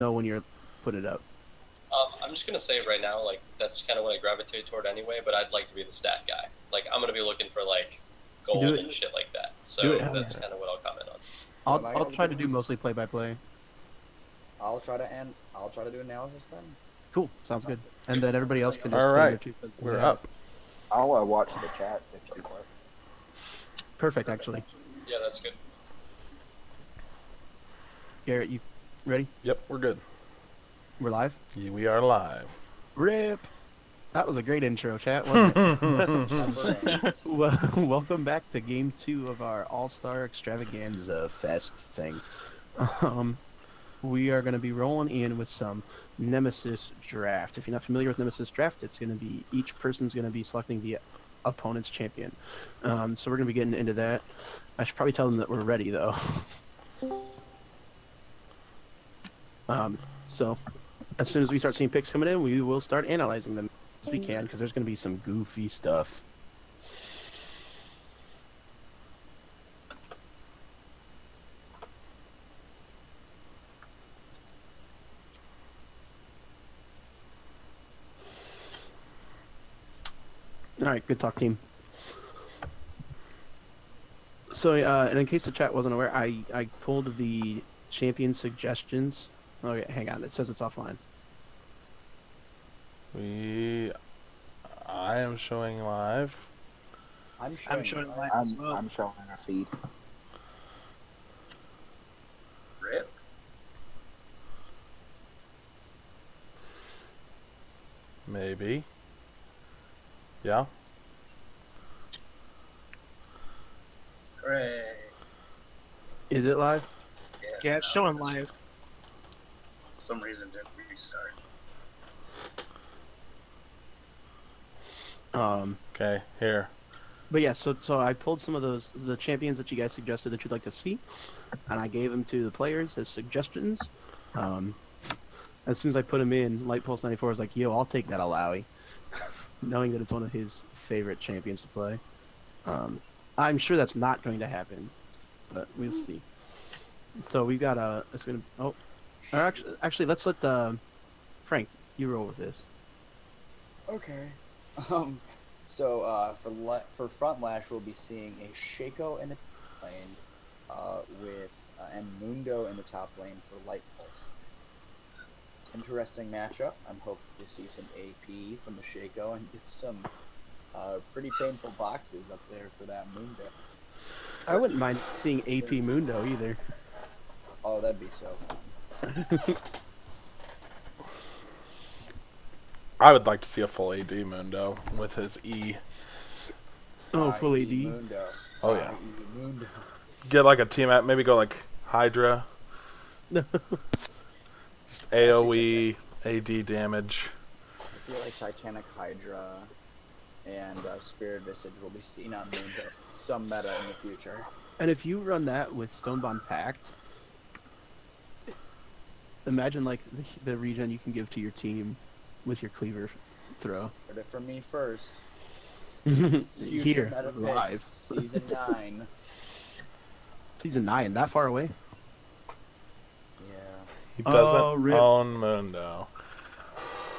know when you're putting it up. I'm just gonna say right now, like that's kind of what I gravitate toward anyway. But I'd like to be the stat guy. Like I'm gonna be looking for like Do gold it. and shit like that. Do it. So Hell that's yeah. kind of what I'll comment on. What am I I'll gonna be try to doing? do mostly play by play. I'll try to do analysis then. Cool. Sounds good. And then everybody else can just All put in their right, 2 cents. we're up. I'll watch the chat if you want. Perfect, actually. Yeah, that's good. Garrett, you ready? Yep, we're good. We're live. Yeah, we are live. Rip. That was a great intro, chat. Wasn't it? Welcome back to Game 2 of our All-Star Extravaganza Fest thing. We are going to be rolling in with some Nemesis draft. If you're not familiar with Nemesis draft, it's going to be each person's going to be selecting the opponent's champion. So we're going to be getting into that. I should probably tell them that we're ready, though. So as soon as we start seeing picks coming in, we will start analyzing them as we can, because there's going to be some goofy stuff. All right, good talk, team. So, and in case the chat wasn't aware, I pulled the champion suggestions. Okay, hang on. It says it's offline. I am showing live. I'm showing live as well. I'm showing a feed. Rip. Maybe. Yeah. Hooray. Is it live? Yeah, it's showing live. For some reason didn't restart. Okay, here. But yeah, so I pulled some of the champions that you guys suggested that you'd like to see, and I gave them to the players as suggestions. As soon as I put them in, Light Pulse 94 was like, "Yo, I'll take that Alawi," knowing that it's one of his favorite champions to play. I'm sure that's not going to happen, but we'll see. So we've got it's gonna. Oh, or actually, let's let Frank, you roll with this. Okay. So for front lash, we'll be seeing a Shaco in the lane, with and Mundo in the top lane for Light Pulse. Interesting matchup. I'm hoping to see some AP from the Shaco and get some pretty painful boxes up there for that Mundo. I wouldn't mind seeing AP Mundo either. Oh, that'd be so fun. I would like to see a full AD Mundo with his E. Oh, full AD. Mundo. Oh, yeah. Mundo. Get like a team at, maybe go like Hydra. Just AoE, AD damage. I feel like Titanic Hydra and Spirit Visage will be seen on Mundo some meta in the future. And if you run that with Stonebond Pact, imagine like the regen you can give to your team with your cleaver throw. Heard it from me first. Here, Meta live. Picks, Season 9. Season 9, that far away? Yeah. He doesn't rip. own Mundo.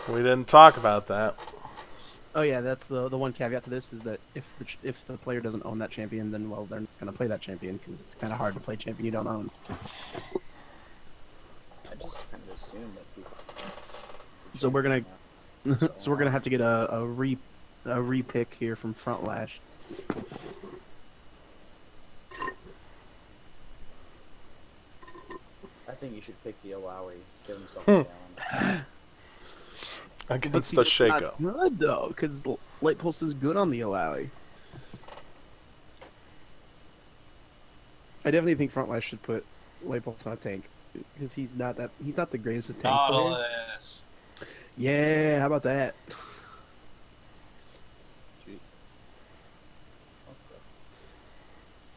We didn't talk about that. Oh yeah, that's the one caveat to this, is that if the player doesn't own that champion, then well, they're not gonna play that champion, because it's kind of hard to play champion you don't own. I just kind of assumed that people. So we're gonna so we're gonna have to get a repick here from Front Lash. I think you should pick the Alawi. Give himself a challenge. Against But the see, that's Shaco. not good though, because Light Pulse is good on the Alawi. I definitely think Front Lash should put Light Pulse on a tank, because he's not the greatest at tank players. Nautilus. Yeah, how about that?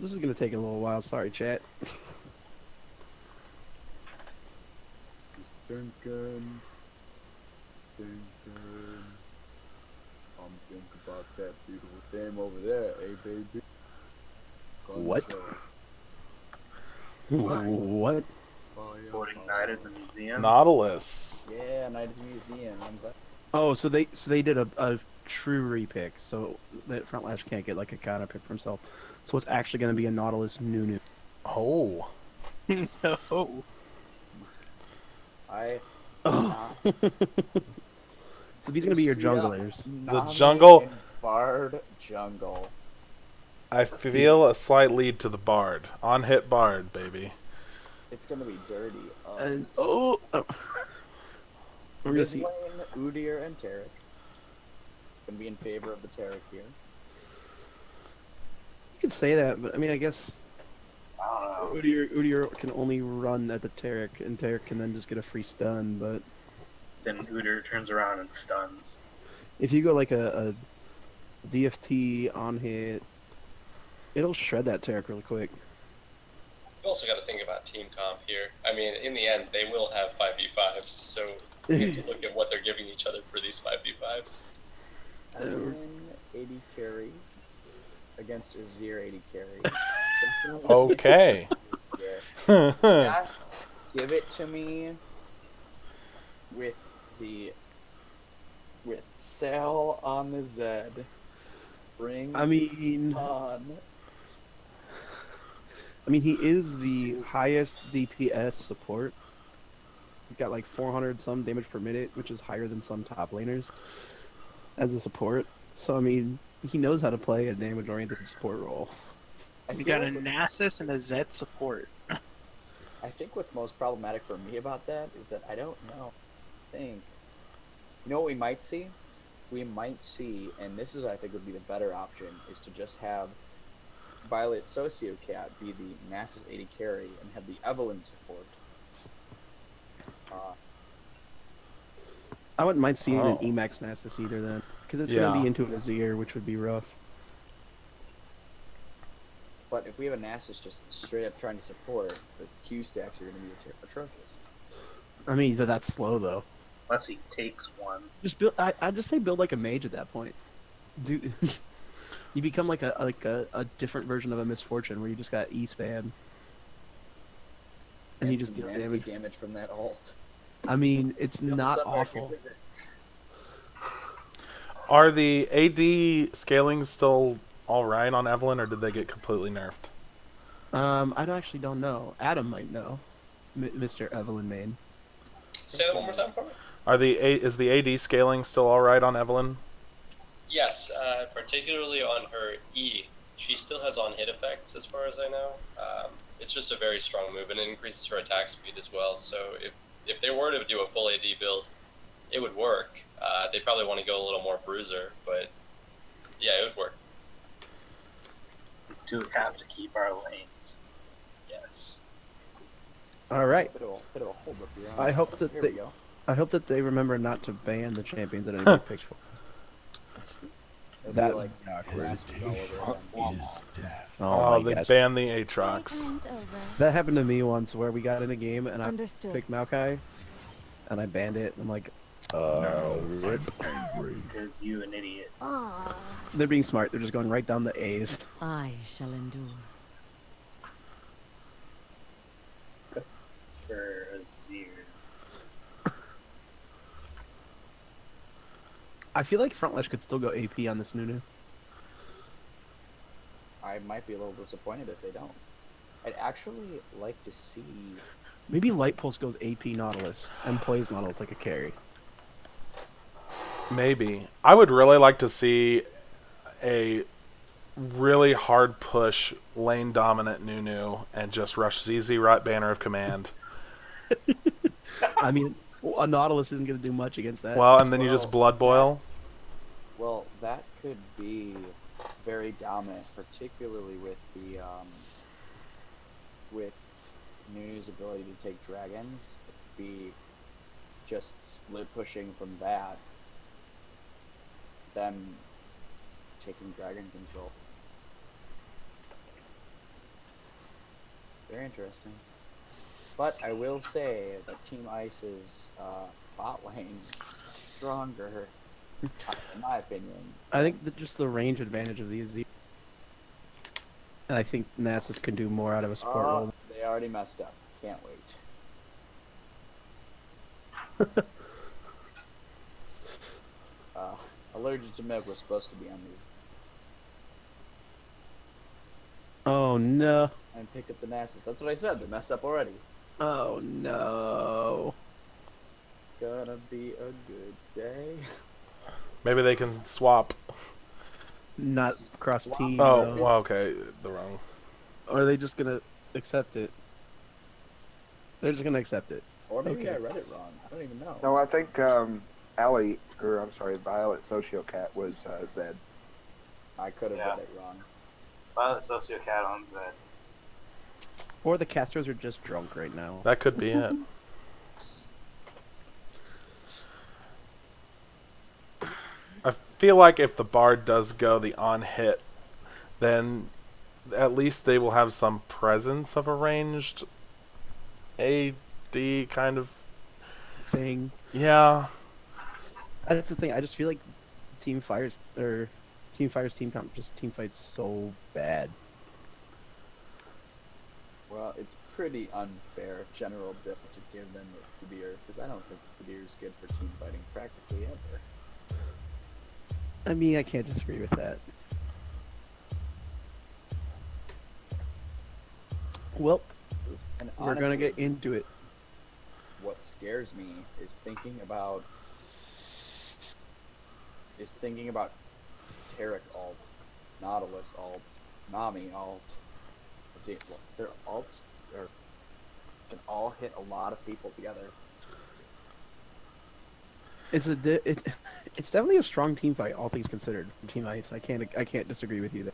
This is gonna take a little while. Sorry, chat. He's thinking. I'm thinking about that beautiful thing over there, eh, baby? What? What? Oh, Voting Night at the Museum. Nautilus. Yeah, Night at the Museum. I'm glad. Oh, so they did a true repick, so that Front Lash can't get like a counter pick for himself. So it's actually going to be a Nautilus Nunu. Oh. No. I Oh. So these are going to be your junglers. The Nami jungle- and Bard jungle. I feel a slight lead to the Bard. On hit Bard, baby. It's gonna be dirty. And oh, we're gonna Mid see. lane, Udyr and Taric. Gonna be in favor of the Taric here. You could say that, but I mean, I guess I don't know. Udyr can only run at the Taric, and Taric can then just get a free stun. But Then Udyr turns around and stuns. if you go like a DFT on hit, it'll shred that Taric really quick. You also got to think about team comp here. I mean, in the end, they will have 5v5s, so you have to look at what they're giving each other for these 5v5s. Evelyn 80 carry against Azir 80 carry. Definitely- Okay. Yeah. Just give it to me with Sal on the Zed. Bring I mean, on. he is the highest DPS support. He's got like 400 some damage per minute, which is higher than some top laners as a support. So I mean, he knows how to play a damage-oriented support role. I You feel got a like Nasus and a Zed support. I think what's most problematic for me about that is that I don't know. You know what we might see? We might see, and this is I think would be the better option, is to just have Violet Sociocat be the Nasus 80 carry and have the Evelyn support. I wouldn't mind seeing an Oh. Emax Nasus either then, because it's Yeah. going to be into an Azir, which would be rough. But if we have a Nasus just straight up trying to support, the Q stacks are going to be atrocious. I mean, that's slow though. Unless he takes one. Just build. I'd just say build like a mage at that point. Dude, you become like a different version of a Misfortune where you just got E-spam. And you just some deal nasty damage. from that ult. I mean, it's Jumps not up there, awful. get with it. Are the AD scalings still alright on Evelyn, or did they get completely nerfed? I actually don't know. Adam might know. Mr. Evelyn Main. Say that one more time for me? Is the AD scaling still alright on Evelyn? Yes, particularly on her E. She still has on-hit effects, as far as I know. It's just a very strong move, and it increases her attack speed as well. So if they were to do a full AD build, it would work. They probably want to go a little more bruiser, but yeah, it would work. We do have to keep our lanes. Yes. All right. Bit of a hold up here. I hope that Here they- we go. I hope that they remember not to ban the champions that anybody picks for. It'll be That like would be awkward. grass all over again. Oh, my they gosh. banned the Aatrox. Time's over. That happened to me once where we got in a game and I Understood. picked Maokai and I banned it. I'm like, Because you an idiot. Ah, they're being smart. They're just going right down the A's. I shall endure. For Azir. I feel like Frontlash could still go AP on this Nunu. I might be a little disappointed if they don't. I'd actually like to see. Maybe Light Pulse goes AP Nautilus and plays Nautilus like a carry. Maybe. I would really like to see a really hard push lane dominant Nunu and just rush ZZ right banner of command. I mean, a Nautilus isn't going to do much against that. Well, and then you just blood boil. Well, that could be very dominant, particularly with the with Nunu's ability to take dragons. It'd be just split pushing from that, them taking dragon control. Very interesting. But I will say that Team Ice's bot lane is stronger, in my opinion. I think that just the range advantage of these. And I think Nasus can do more out of a support role. They already messed up. Can't wait. Allergic to milk was supposed to be on these. Oh no. And picked up the Nemesis. That's what I said. They're messed up already. Oh no. Gonna be a good day. Maybe they can swap. Not cross team. Oh, though. well, okay, the wrong. Or are they just gonna accept it? They're just gonna accept it. Or maybe Okay. I read it wrong. I don't even know. No, I think Violet Sociocat was Zed. I could have Yeah. read it wrong. Violet Sociocat on Zed. Or the casters are just drunk right now. That could be it. I feel like if the Bard does go the on hit, then at least they will have some presence of a ranged AD kind of. Thing. Yeah. That's the thing. I just feel like Team Fire's team comp just team fights so bad. Well, it's pretty unfair, General Dill, to give them the Kadir, because I don't think Kadir's good for team fighting practically ever. I mean, I can't disagree with that. Well, And we're gonna honestly, get into it. what scares me is thinking about Tarek alt, Nautilus alt, Nami alt. See, their alts can all hit a lot of people together. It's it's definitely a strong team fight, all things considered. Team Ice, I can't disagree with you there.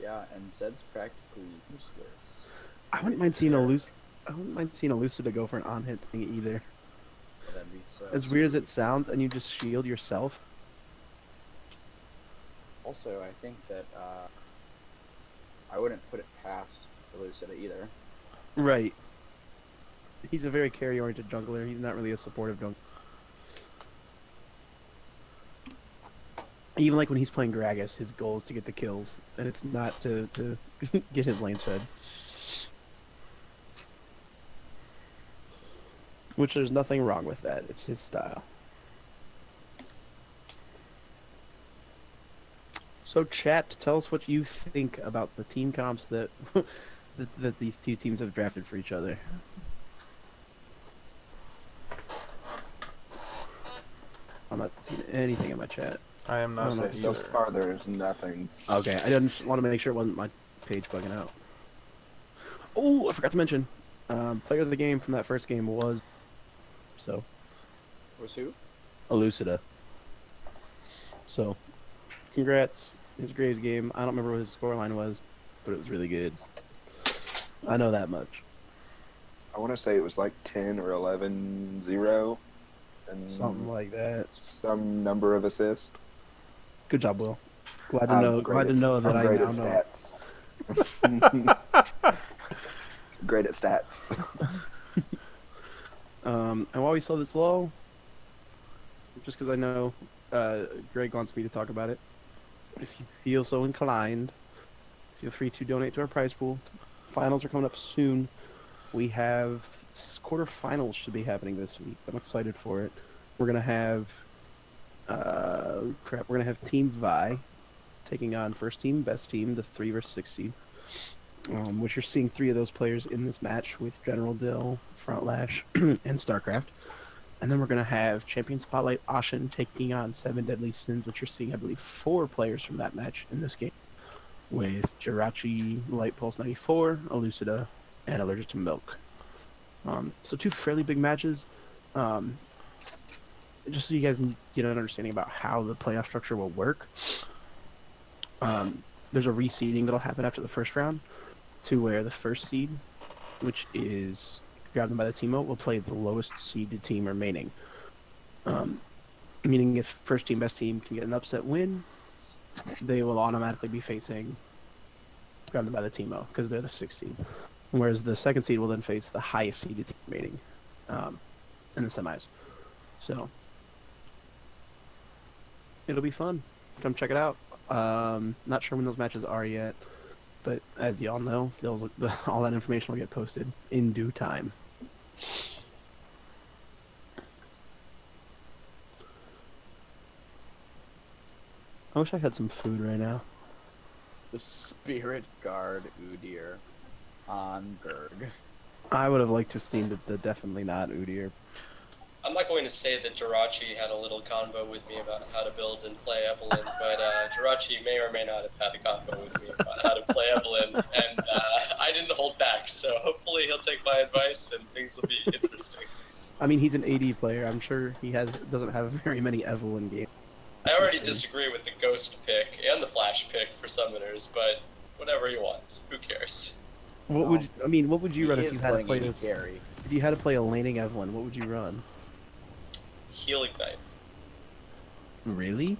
Yeah, and Zed's practically useless. I wouldn't mind seeing a Lucida go for an on hit thing either. But that'd be so As weird as it sweet. sounds, and you just shield yourself. Also, I think that I wouldn't put it past Lucida either. Right. He's a very carry oriented jungler. He's not really a supportive jungler. Even like when he's playing Gragas, his goal is to get the kills, and it's not to get his lanes fed. Which there's nothing wrong with that. It's his style. So chat, tell us what you think about the team comps that that these two teams have drafted for each other. I'm not seeing anything in my chat. I am not No, no, safe So either. far, there's nothing. Okay, I didn't want to make sure it wasn't my page bugging out. Oh, I forgot to mention, player of the game from that first game was Was who? Elucida. So, congrats. It was a great game. I don't remember what his scoreline was, but it was really good. I know that much. I want to say it was like 10 or 11-0. And Something like that. some number of assists. Good job, Will. Glad to I'm know. great Glad to at- know that I'm I great now at know. stats. Great at stats. And while we saw this low, just because I know Greg wants me to talk about it, if you feel so inclined, feel free to donate to our prize pool. Finals are coming up soon. We have quarterfinals should be happening this week. I'm excited for it. We're gonna have We're gonna have Team Vi taking on first team, best team, the 3 versus 6 seed. Which you're seeing 3 of those players in this match with General Dill, Frontlash, and StarCraft. And then we're going to have Champion Spotlight Ashen taking on 7 Deadly Sins, which you're seeing, I believe, 4 players from that match in this game. With Jirachi, Light Pulse 94, Elucida, and Allergic to Milk. So 2 fairly big matches. Just so you guys get an understanding about how the playoff structure will work. There's a reseeding that'll happen after the first round, to where the first seed, which is grabbed by the team out, will play the lowest seeded team remaining. Meaning if first team, best team can get an upset win, they will automatically be facing grabbed by the team out because they're the 6th seed. Whereas the second seed will then face the highest seeded team remaining in the semis. So it'll be fun. Come check it out. Not sure when those matches are yet, but as y'all know, all that information will get posted in due time. I wish I had some food right now. The Spirit Guard Udyr on Gurg. I would have liked to have seen the definitely not Udyr. I'm not going to say that Jirachi had a little convo with me about how to build and play Evelyn, but Jirachi may or may not have had a convo with me about how to play Evelyn, and I didn't hold back, so hopefully he'll take my advice and things will be interesting. I mean, he's an AD player. I'm sure he doesn't have very many Evelyn games. I already disagree with the Ghost pick and the Flash pick for Summoners, but whatever he wants, who cares? What would what would you run if you had to play AD this? carry. If you had to play a laning Evelyn, what would you run? Heal Ignite. Really?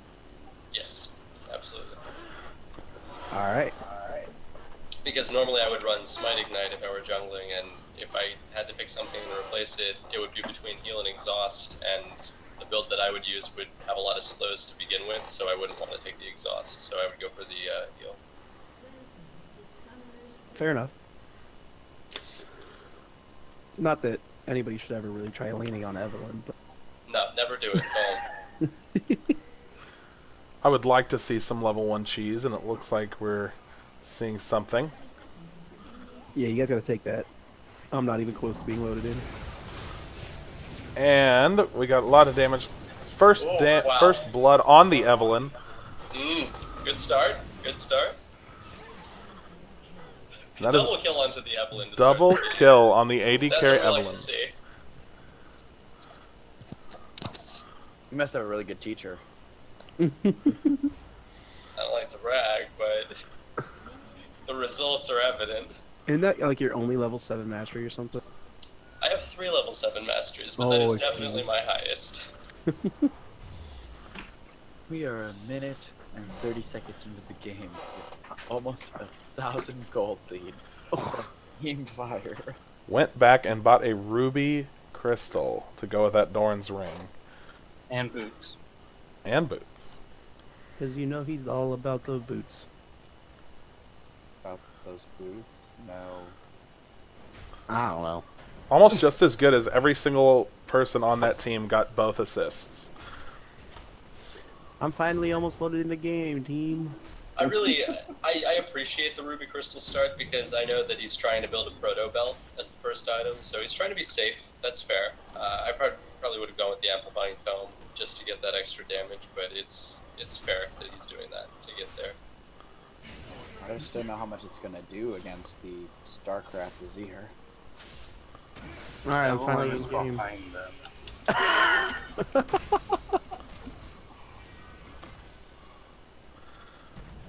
Yes, absolutely. All right. Because normally I would run Smite Ignite if I were jungling, and if I had to pick something to replace it, it would be between Heal and Exhaust, and the build that I would use would have a lot of slows to begin with, so I wouldn't want to take the Exhaust, so I would go for the Heal. Fair enough. Not that anybody should ever really try laning on Evelyn, but No, never do it. Don't. I would like to see some level 1 cheese, and it looks like we're seeing something. yeah, you guys gotta take that. I'm not even close to being loaded in. And we got a lot of damage. First Wow. first blood on the Evelyn. Good start. Good start. That is Double kill onto the Evelyn. To double start the kill on the AD That's carry what I like Evelyn. to see. You must have a really good teacher. I don't like to brag, but the results are evident. Isn't that like your only level 7 mastery or something? I have 3 level 7 masters, but that Oh, is definitely my highest. We are a minute and 30 seconds into the game. With almost 1,000 gold lead. Team Fire. Went back and bought a ruby crystal to go with that Doran's ring. And boots. And boots. Because you know he's all about those boots. About those boots? No. I don't know. Almost just as good as every single person on that team got both assists. I'm finally almost loaded in the game, team. I really, I appreciate the Ruby Crystal start because I know that he's trying to build a Proto Belt as the first item, so he's trying to be safe. That's fair. I probably would have gone with the Amplifying Tome just to get that extra damage, but it's fair that he's doing that to get there. I just don't know how much it's going to do against the StarCraft Vizier. Alright, I'm Evelyn finally is in game. behind them.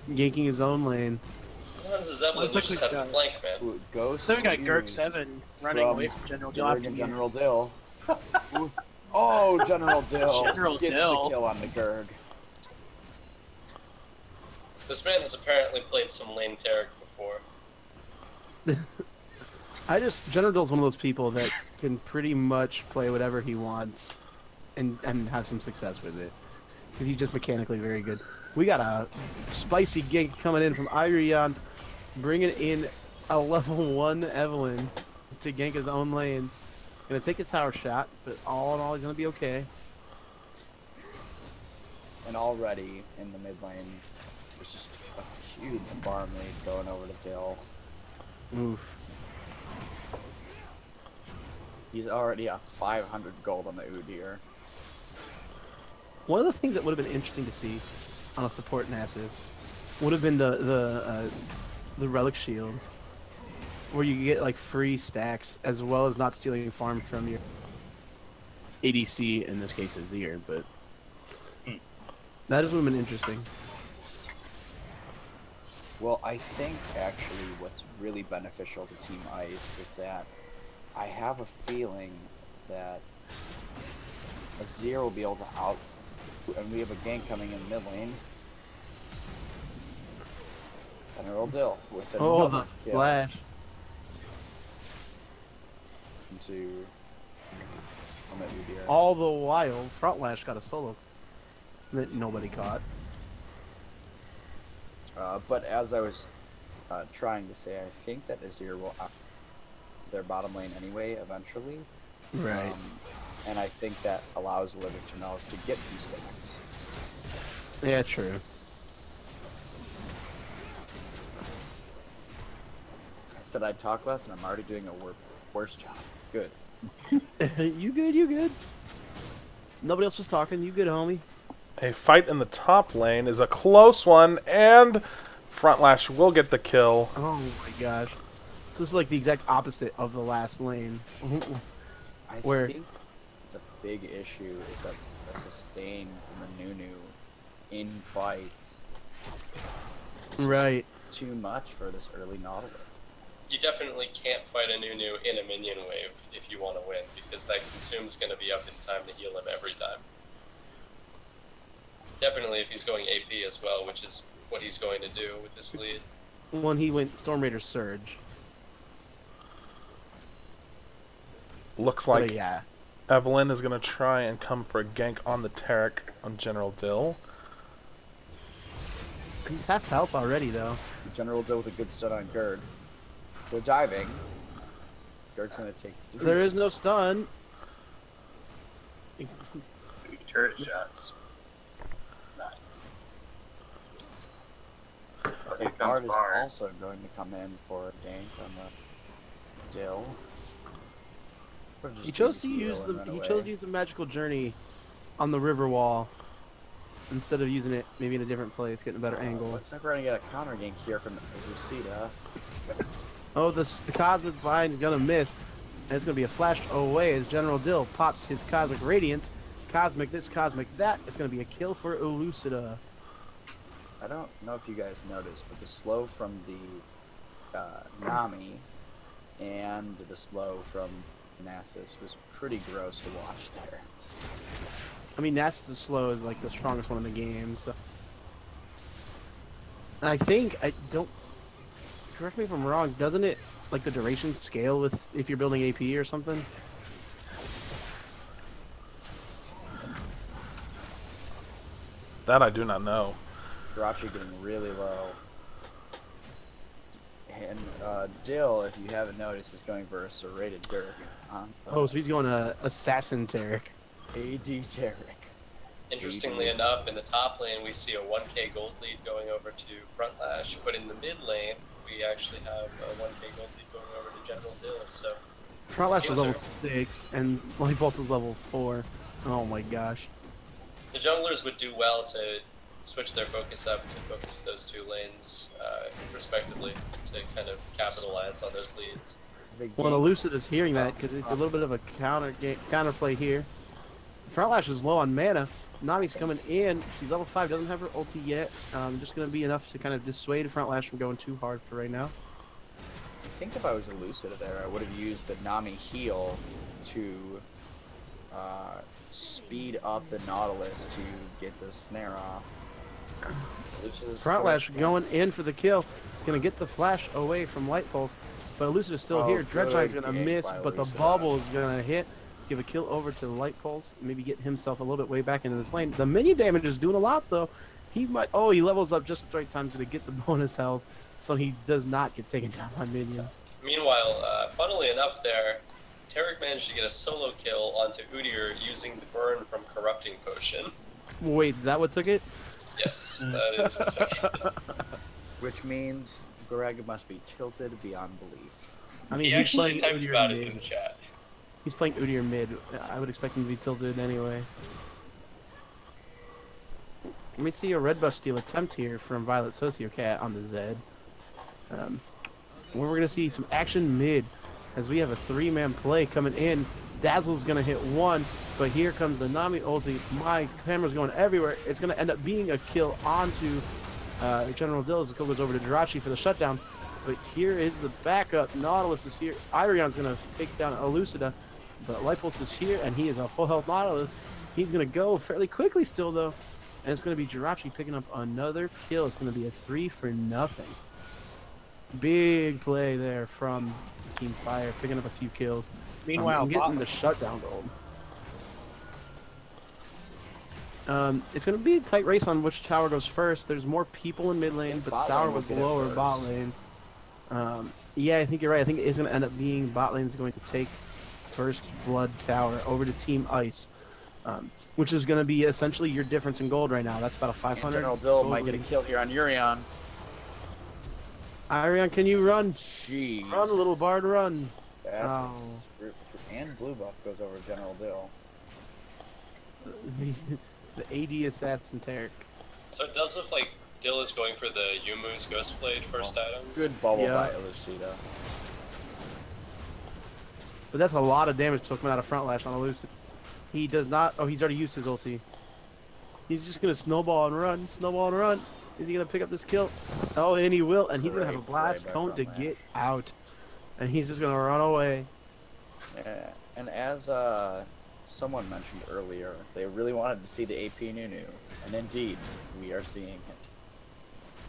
Yanking his own lane. Sometimes as Evelyn, you Looks just like have to that. flank, man. Ooh, Ghost. So we got Gurk used 7 running from away from General Gurg Dill. and General Dill. Ooh. Oh, General Dill General gets Dill. the kill on the Gurg. This man has apparently played some lane Tarek before. General Dill's one of those people that can pretty much play whatever he wants and have some success with it. Because he's just mechanically very good. We got a spicy gank coming in from Irion, bringing in a level 1 Evelyn to gank his own lane. Gonna take a tower shot, but all in all, he's gonna be okay. And already in the mid lane, there's just a huge farm lead going over to Dill. Oof. He's already at 500 gold on the Udyr. One of the things that would have been interesting to see on a support Nasus would have been the relic shield, where you get like free stacks as well as not stealing farm from your ADC, in this case Azir, but that would have been interesting. Well, I think actually what's really beneficial to Team Ice is that I have a feeling that Azir will be able to and we have a gank coming in mid lane. General Dill with Oh, another the kill flash! into on that Udyr. All the while, front lash got a solo that nobody caught. But as I was trying to say, I think that Azir will up their bottom lane anyway, eventually. Right. And I think that allows Liver to know to get some stacks. Yeah, true. said I'd talk less, and I'm already doing a worse job. Good. You good, you good. Nobody else was talking. You good, homie. A fight in the top lane is a close one, and Frontlash will get the kill. Oh my gosh. This is like the exact opposite of the last lane. I Where- think it's a big issue is that the sustain from the Nunu in fights is just Right. too much for this early Nautilus. You definitely can't fight a Nunu in a minion wave if you want to win, because that consume's going to be up in time to heal him every time. Definitely if he's going AP as well, which is what he's going to do with this lead. When he went Storm Raider Surge. Looks But like yeah. Evelyn is going to try and come for a gank on the Taric on General Dill. He's half health already, though. General Dill with a good stun on Gurg. They're diving. Gurg's gonna take 3. There is no stun. Turret shots. Nice. I Here think Bard comes is Bard. also going to come in for a gank on the Dill. Or just He chose do to the heal use and the run he away. chose to use the magical journey on the river wall instead of using it maybe in a different place, getting a better angle. Looks like we're gonna get a counter gank here from Lucida. Oh, the cosmic bind is gonna miss, and it's gonna be a flash away as General Dill pops his cosmic radiance. Cosmic this, cosmic that. It's gonna be a kill for Elucida. I don't know if you guys noticed, but the slow from the Nami and the slow from Nemesis was pretty gross to watch there. I mean, Nasus' slow is like the strongest one in the game. So I think I don't. Correct me if I'm wrong. Doesn't it like the duration scale with if you're building AP or something? That I do not know. Jirachi getting really low. And Dill, if you haven't noticed, is going for a serrated Dirk on Oh, so he's going to Assassin Taric. AD Derek. Interestingly enough, in the top lane we see a 1k gold lead going over to Frontlash, but in the mid lane we actually have a 1k gold lead going over to General Dill, so Frontlash is Yes, level sir. 6 and Light Pulse is level 4. Oh my gosh. the junglers would do well to switch their focus up to focus those two lanes respectively to kind of capitalize on those leads. Big Well, gank. Elucid is hearing that because it's a little bit of a counter play here. Frontlash is low on mana. Nami's coming in. She's level 5, doesn't have her ulti yet. Just going to be enough to kind of dissuade Frontlash from going too hard for right now. I think if I was Lucida there, I would have used the Nami heal to speed up the Nautilus to get the snare off. Lucida's Frontlash still- going in for the kill. Going to get the flash away from Light Pulse. But Elucid is still Oh, here. good Dreadgine's going to gank miss, by but the Lucida. bubble is going to hit. Give a kill over to Light Pulse. Maybe get himself a little bit way back into this lane. The minion damage is doing a lot, though. He might... Oh, he levels up just at the right time to get the bonus health. So he does not get taken down by minions. Meanwhile, funnily enough there, Taric managed to get a solo kill onto Udyr using the burn from Corrupting Potion. Wait, is that what took it? Yes, that is what took it. Which means Greg must be tilted beyond belief. I mean, He he's actually playing typed Udyr about it mid. in the chat. He's playing Udyr mid. I would expect him to be tilted anyway. Let me see a red buff steal attempt here from Violet Sociocat on the Zed. Where we're going to see some action mid as we have a 3-man play coming in. Dazzle's going to hit one, but here comes the Nami ulti. My camera's going everywhere. It's going to end up being a kill onto General Dill as the kill goes over to Jirachi for the shutdown. But here is the backup. Nautilus is here. Irion's going to take down Elucida. But Light Pulse is here, and he is a full health Nautilus. He's going to go fairly quickly still, though. And it's going to be Jirachi picking up another kill. It's going to be a 3-0. Big play there from Team Fire, picking up a few kills. Meanwhile, I'm getting bot- the shutdown gold. It's going to be a tight race on which tower goes first. There's more people in mid lane, but Bot the tower lane will was get it lower first. bot lane. Yeah, I think you're right. I think it is going to end up being bot lane is going to take first blood tower over to Team Ice, which is going to be essentially your difference in gold right now. That's about a 500. General Dill gold might get a lead. kill here on Urion. Irion, can you run? Jeez. Run, little bard, run. That Oh. is- and blue buff goes over General Dill. The AD assassin Tarek. So it does look like Dill is going for the Yumu's Ghostblade first item. Good bubble Yeah. by Elucida. But that's a lot of damage still coming out of front lash on Elucid. He does not. Oh, he's already used his ulti. He's just gonna snowball and run. Snowball and run. Is he gonna pick up this kill? Oh, and he will. And he's gonna have a Great blast play by cone to front get lash. out. And he's just gonna run away. Yeah. And as someone mentioned earlier, they really wanted to see the AP Nunu, and indeed, we are seeing it.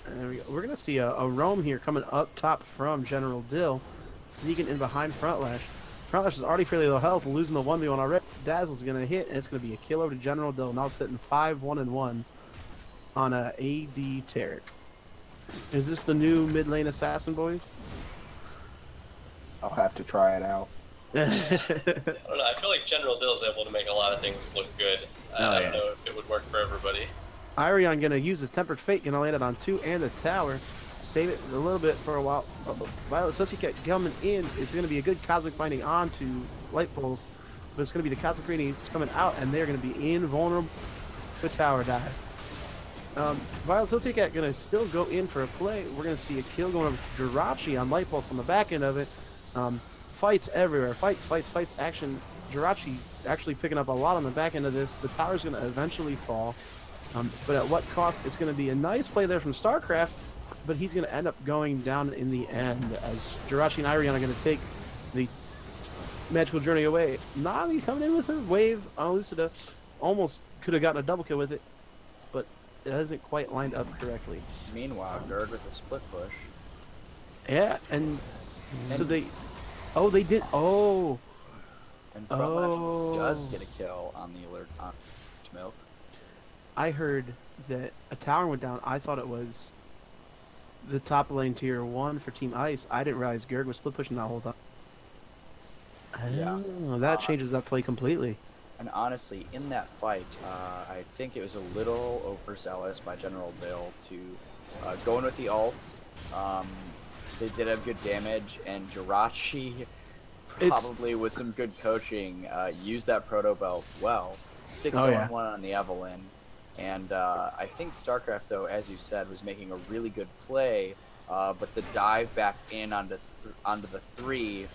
And there we go. We're gonna see a roam here coming up top from General Dill, sneaking in behind Frontlash. Frontlash is already fairly low health, losing the 1v1 already. Dazzle's gonna hit, and it's gonna be a kill over to General Dill. Now sitting 5-1-1 on a AD Tarek. Is this the new mid lane assassin, boys? I'll have to try it out. I don't know. I feel like General Dill is able to make a lot of things look good. I don't know if it would work for everybody. Irion gonna use the Tempered Fate, gonna land it on 2 and the tower. Save it a little bit for a while. Violet Sociocat coming in. It's gonna be a good Cosmic Binding onto Light Pulse, but it's gonna be the Cosmic Radiance coming out, and they're gonna be invulnerable to tower dive. Violet Sociocat gonna still go in for a play. We're gonna see a kill going over to Jirachi on Light Pulse on the back end of it. Fights everywhere. Fights. Action. Jirachi actually picking up a lot on the back end of this. The tower's gonna eventually fall. But at what cost? It's going to be a nice play there from StarCraft, but he's going to end up going down in the end as Jirachi and Irion are going to take the magical journey away. Nami coming in with a wave on Lucida. Almost could have gotten a double kill with it, but it hasn't quite lined up correctly. Meanwhile, Gerd with a split push. Yeah, and so they... Oh, they did... Oh! And Frontlash does get a kill on the alert on Milk. I heard that a tower went down. I thought it was the top lane tier 1 for Team Ice. I didn't realize Gerd was split pushing that whole time. Yeah. Oh, that changes that play completely. And honestly, in that fight, I think it was a little overzealous by General Dill to go in with the ults. They did have good damage, and Jirachi, probably with some good coaching, used that Proto Belt well. 6-1 on the Evelyn. And I think StarCraft, though, as you said, was making a really good play, but the dive back in onto the 3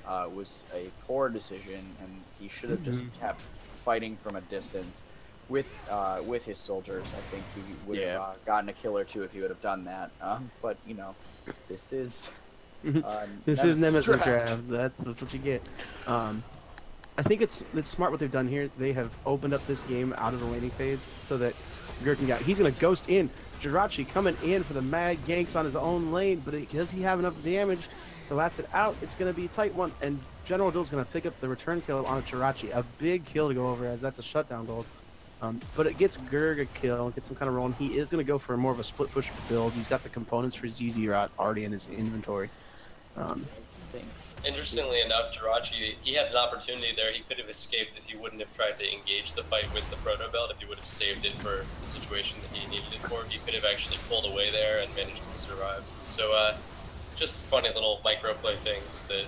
was a poor decision, and he should have just kept fighting from a distance with his soldiers. I think he would have gotten a kill or 2 if he would have done that. But you know, this is this is Nemesis draft. draft. That's what you get. I think it's smart what they've done here. They have opened up this game out of the laning phase so that Gerd can get. He's gonna ghost in. Jirachi coming in for the mad ganks on his own lane, but does he have enough damage to last it out? It's gonna be a tight one, and General Dill's gonna pick up the return kill on a Jirachi. A big kill to go over, as that's a shutdown gold. But it gets Gerd a kill, gets some kind of rolling. He is gonna go for more of a split push build. He's got the components for ZZ Rot already in his inventory. Interestingly enough, Jirachi, he had an opportunity there. He could have escaped if he wouldn't have tried to engage the fight with the Proto Belt. If he would have saved it for the situation that he needed it for, he could have actually pulled away there and managed to survive. So, just funny little micro play things that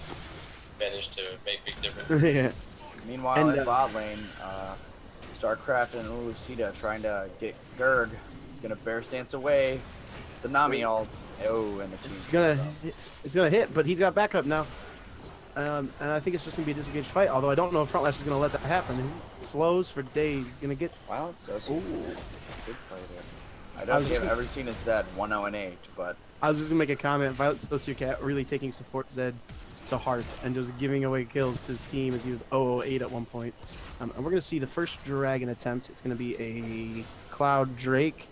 managed to make big differences. Yeah. Meanwhile, And, in bot lane, StarCraft and Lucida trying to get Gerd. He's gonna bear stance away. The Nami ult. Oh, and the team. It's gonna hit, but he's got backup now. And I think it's just gonna be a disengaged fight. Although I don't know if Frontlash is gonna let that happen. He slows for days. He's gonna get. Wow, it's so Ooh. good play there. I don't think I've ever seen a Zed 1-0-8, but I was just gonna make a comment. Violet Sociocat really taking support Zed to heart and just giving away kills to his team as he was 0-8 at one point. And we're gonna see the first dragon attempt. It's gonna be a Cloud Drake.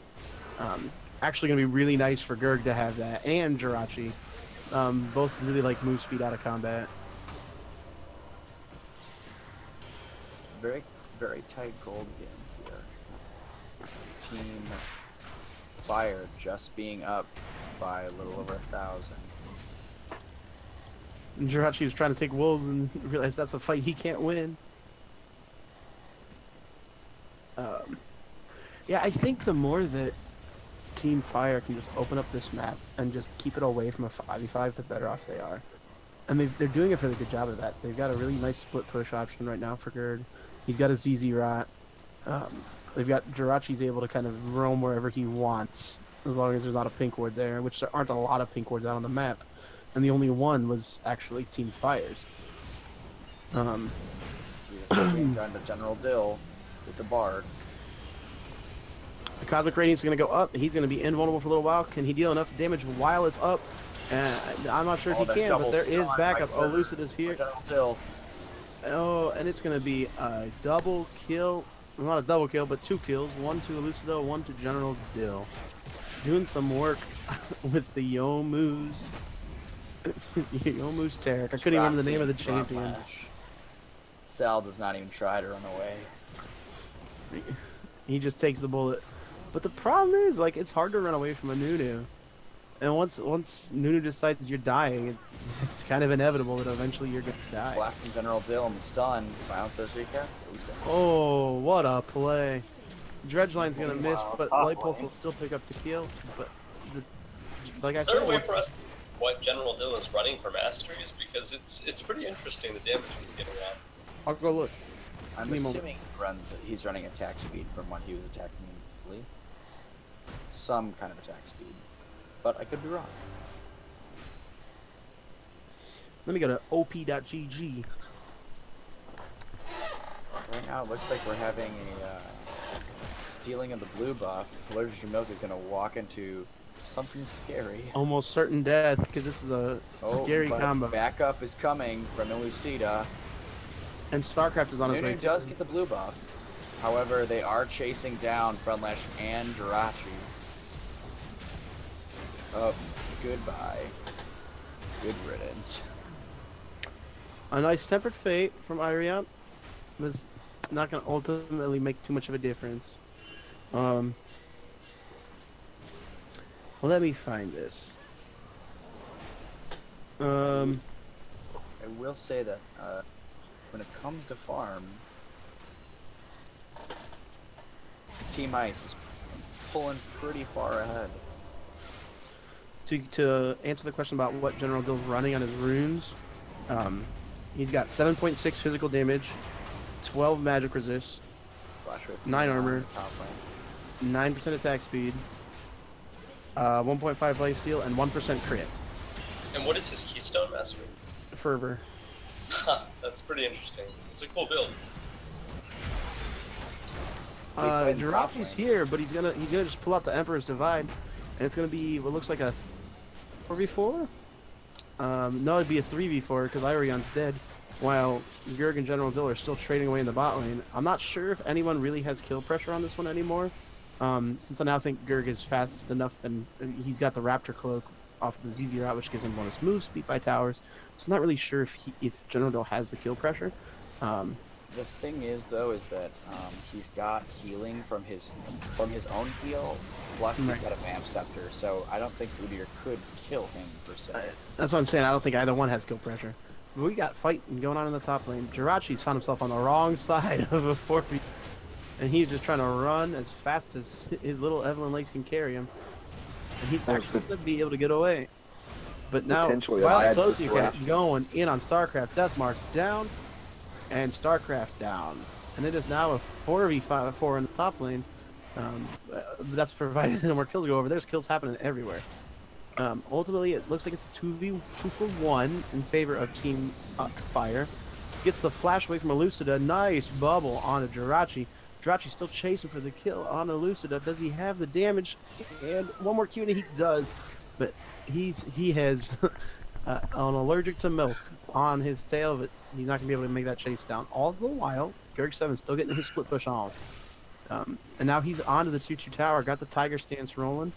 Actually gonna be really nice for Gerd to have that, and Jirachi. Both really like move speed out of combat. it's very, very tight gold game here. Team Fire just being up by a little over 1,000. And Jirachi was trying to take wolves and realized that's a fight he can't win. Yeah, I think the more that Team Fire can just open up this map and just keep it away from a 5v5, the better off they are. And they're doing a fairly good job of that. They've got a really nice split push option right now for Gerd. He's got a ZZ Rot. They've got Jirachi's able to kind of roam wherever he wants, as long as there's not a pink ward there, which there aren't a lot of pink wards out on the map. And the only one was actually Team Fire's. Done to General Dill. It's a bard. The Cosmic Radiance is going to go up. He's going to be invulnerable for a little while. Can he deal enough damage while it's up? I'm not sure if he can, but there is backup. Oh, Lucid is here. General Dill. Oh, and it's going to be a double kill. Well, not a double kill, but 2 kills. 1 to Elucido, 1 to General Dill. Doing some work with the Yomu's. Yomu's Tarek. I couldn't even remember the name of the champion. Sal does not even try to run away. He just takes the bullet. But the problem is, like, it's hard to run away from a Nunu. And once Nunu decides you're dying, it's kind of inevitable that eventually you're going to die. Black from General Dill and the stun. Bounce says recap. Oh, what a play. Dredgeline's going to miss, but Light Pulse will still pick up the kill. But, like I Is there a way said, for us what General Dill is running for masteries? Because it's pretty interesting the damage he's getting off. I'll go look. I'm Give me a assuming he's running attack speed from when he was attacking Lee. Some kind of attack speed. But I could be wrong. Let me go to op.gg. Right now it looks like we're having a stealing of the blue buff. Allergic to Milk is going to walk into something scary. Almost certain death, because this is a scary but combo. Backup is coming from Elucida. And StarCraft is on his way Nunu too. does get the blue buff. However, they are chasing down Frontlash and Jirachi. Oh, goodbye. Good riddance. A nice Tempered Fate from Irion was not going to ultimately make too much of a difference. Well, let me find this. I will say that when it comes to farm, Team Ice is pulling pretty far ahead. To answer the question about what General Dill's running on his runes, he's got 7.6 physical damage, 12 magic resist, Flash rate 9 armor, top lane. 9% attack speed, 1.5 lifesteal, and 1% crit. And what is his Keystone Mastery? Fervor. That's pretty interesting. It's a cool build. played the top Jirachi's lane. here, but he's gonna just pull out the Emperor's Divide, and it's gonna be what looks like a 4v4. No, it'd be a 3v4 because Irion's dead, while Gerg and General Dill are still trading away in the bot lane. I'm not sure if anyone really has kill pressure on this one anymore, since I now think Gerg is fast enough and he's got the Raptor Cloak off the ZZ route, which gives him bonus move speed by towers. So I'm not really sure if General Dill has the kill pressure. The thing is, though, is that he's got healing from his own heal, plus he's Right. got a Vamp Scepter, so I don't think Udyr could kill him, per se. That's what I'm saying. I don't think either one has kill pressure. But we got fighting going on in the top lane. Jirachi's found himself on the wrong side of a 4v, and he's just trying to run as fast as his little Evelyn legs can carry him. And he's actually going to be able to get away. But now, Potentially a Wild bad Sociocat draft. is going in on StarCraft. Deathmark down, and StarCraft down. And it is now a 4v4 in the top lane. That's provided no more kills go over. There's kills happening everywhere. Ultimately, it looks like it's a 2v1 in favor of Team Fire. Gets the flash away from Elucida. Nice bubble onto Jirachi. Jirachi's still chasing for the kill on Elucida. Does he have the damage? And one more Q and he does. But he has an allergic to milk on his tail, but he's not going to be able to make that chase down. All the while, Gerg7 still getting his split push on. And now he's onto the 2-2 tower. Got the Tiger stance rolling.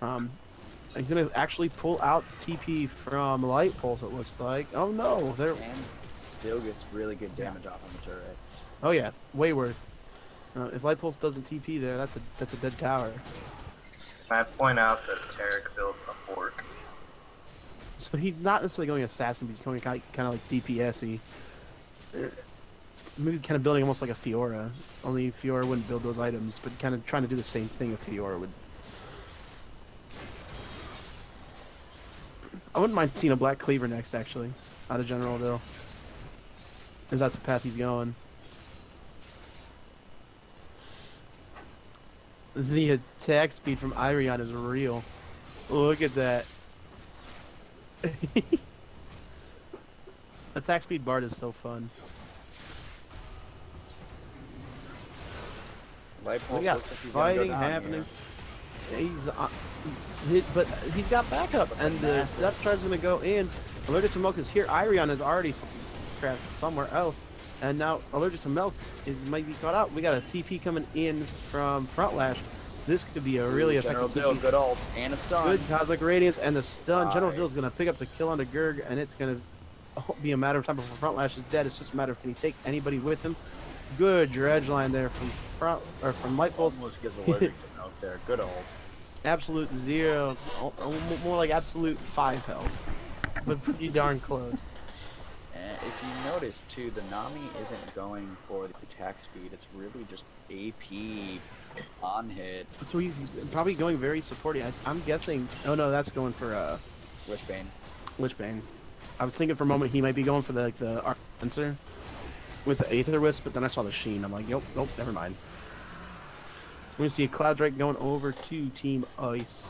He's going to actually pull out the TP from Light Pulse, it looks like. Oh no! There. And still gets really good damage off on the turret. Oh yeah, way worth. If Light Pulse doesn't TP there, that's a dead tower. Can I point out that Tarek built a fork? So he's not necessarily going assassin, but he's going kind of like DPS-y. Maybe kind of building almost like a Fiora. Only Fiora wouldn't build those items, but kind of trying to do the same thing a Fiora would. I wouldn't mind seeing a Black Cleaver next, actually, out of General Dill. If that's the path he's going. The attack speed from Irion is real. Look at that. Attack speed Bard is so fun. Light We Pulse got looks like he's gonna go fighting down happening. here. But he's got backup, But and the Nemesis. Death Star's gonna go in. Allergic to Milk is here. Irion is already trapped somewhere else, and now Allergic to Milk might be caught out. We got a TP coming in from Front Lash. This could be a really General effective Dill, TP. good ult and a stun. Good Cosmic Radiance and the stun. General Nice. Dill's gonna pick up the kill onto Gurg, and it's gonna be a matter of time before Front Lash is dead. It's just a matter of can he take anybody with him. Good dredge line there from Light Pulse. Almost gets allergic to Milk there. Good ult. Absolute 0, more like absolute 5 health, but pretty darn close. And if you notice too, the Nami isn't going for the attack speed. It's really just AP on hit. So he's probably going very supporty. I'm guessing. Oh no, that's going for Wishbane. Lichbane. I was thinking for a moment he might be going for the Arc Sensor with the Aether Wisp, but then I saw the Sheen. I'm like, nope, never mind. We're gonna see a Cloud Drake going over to Team Ice.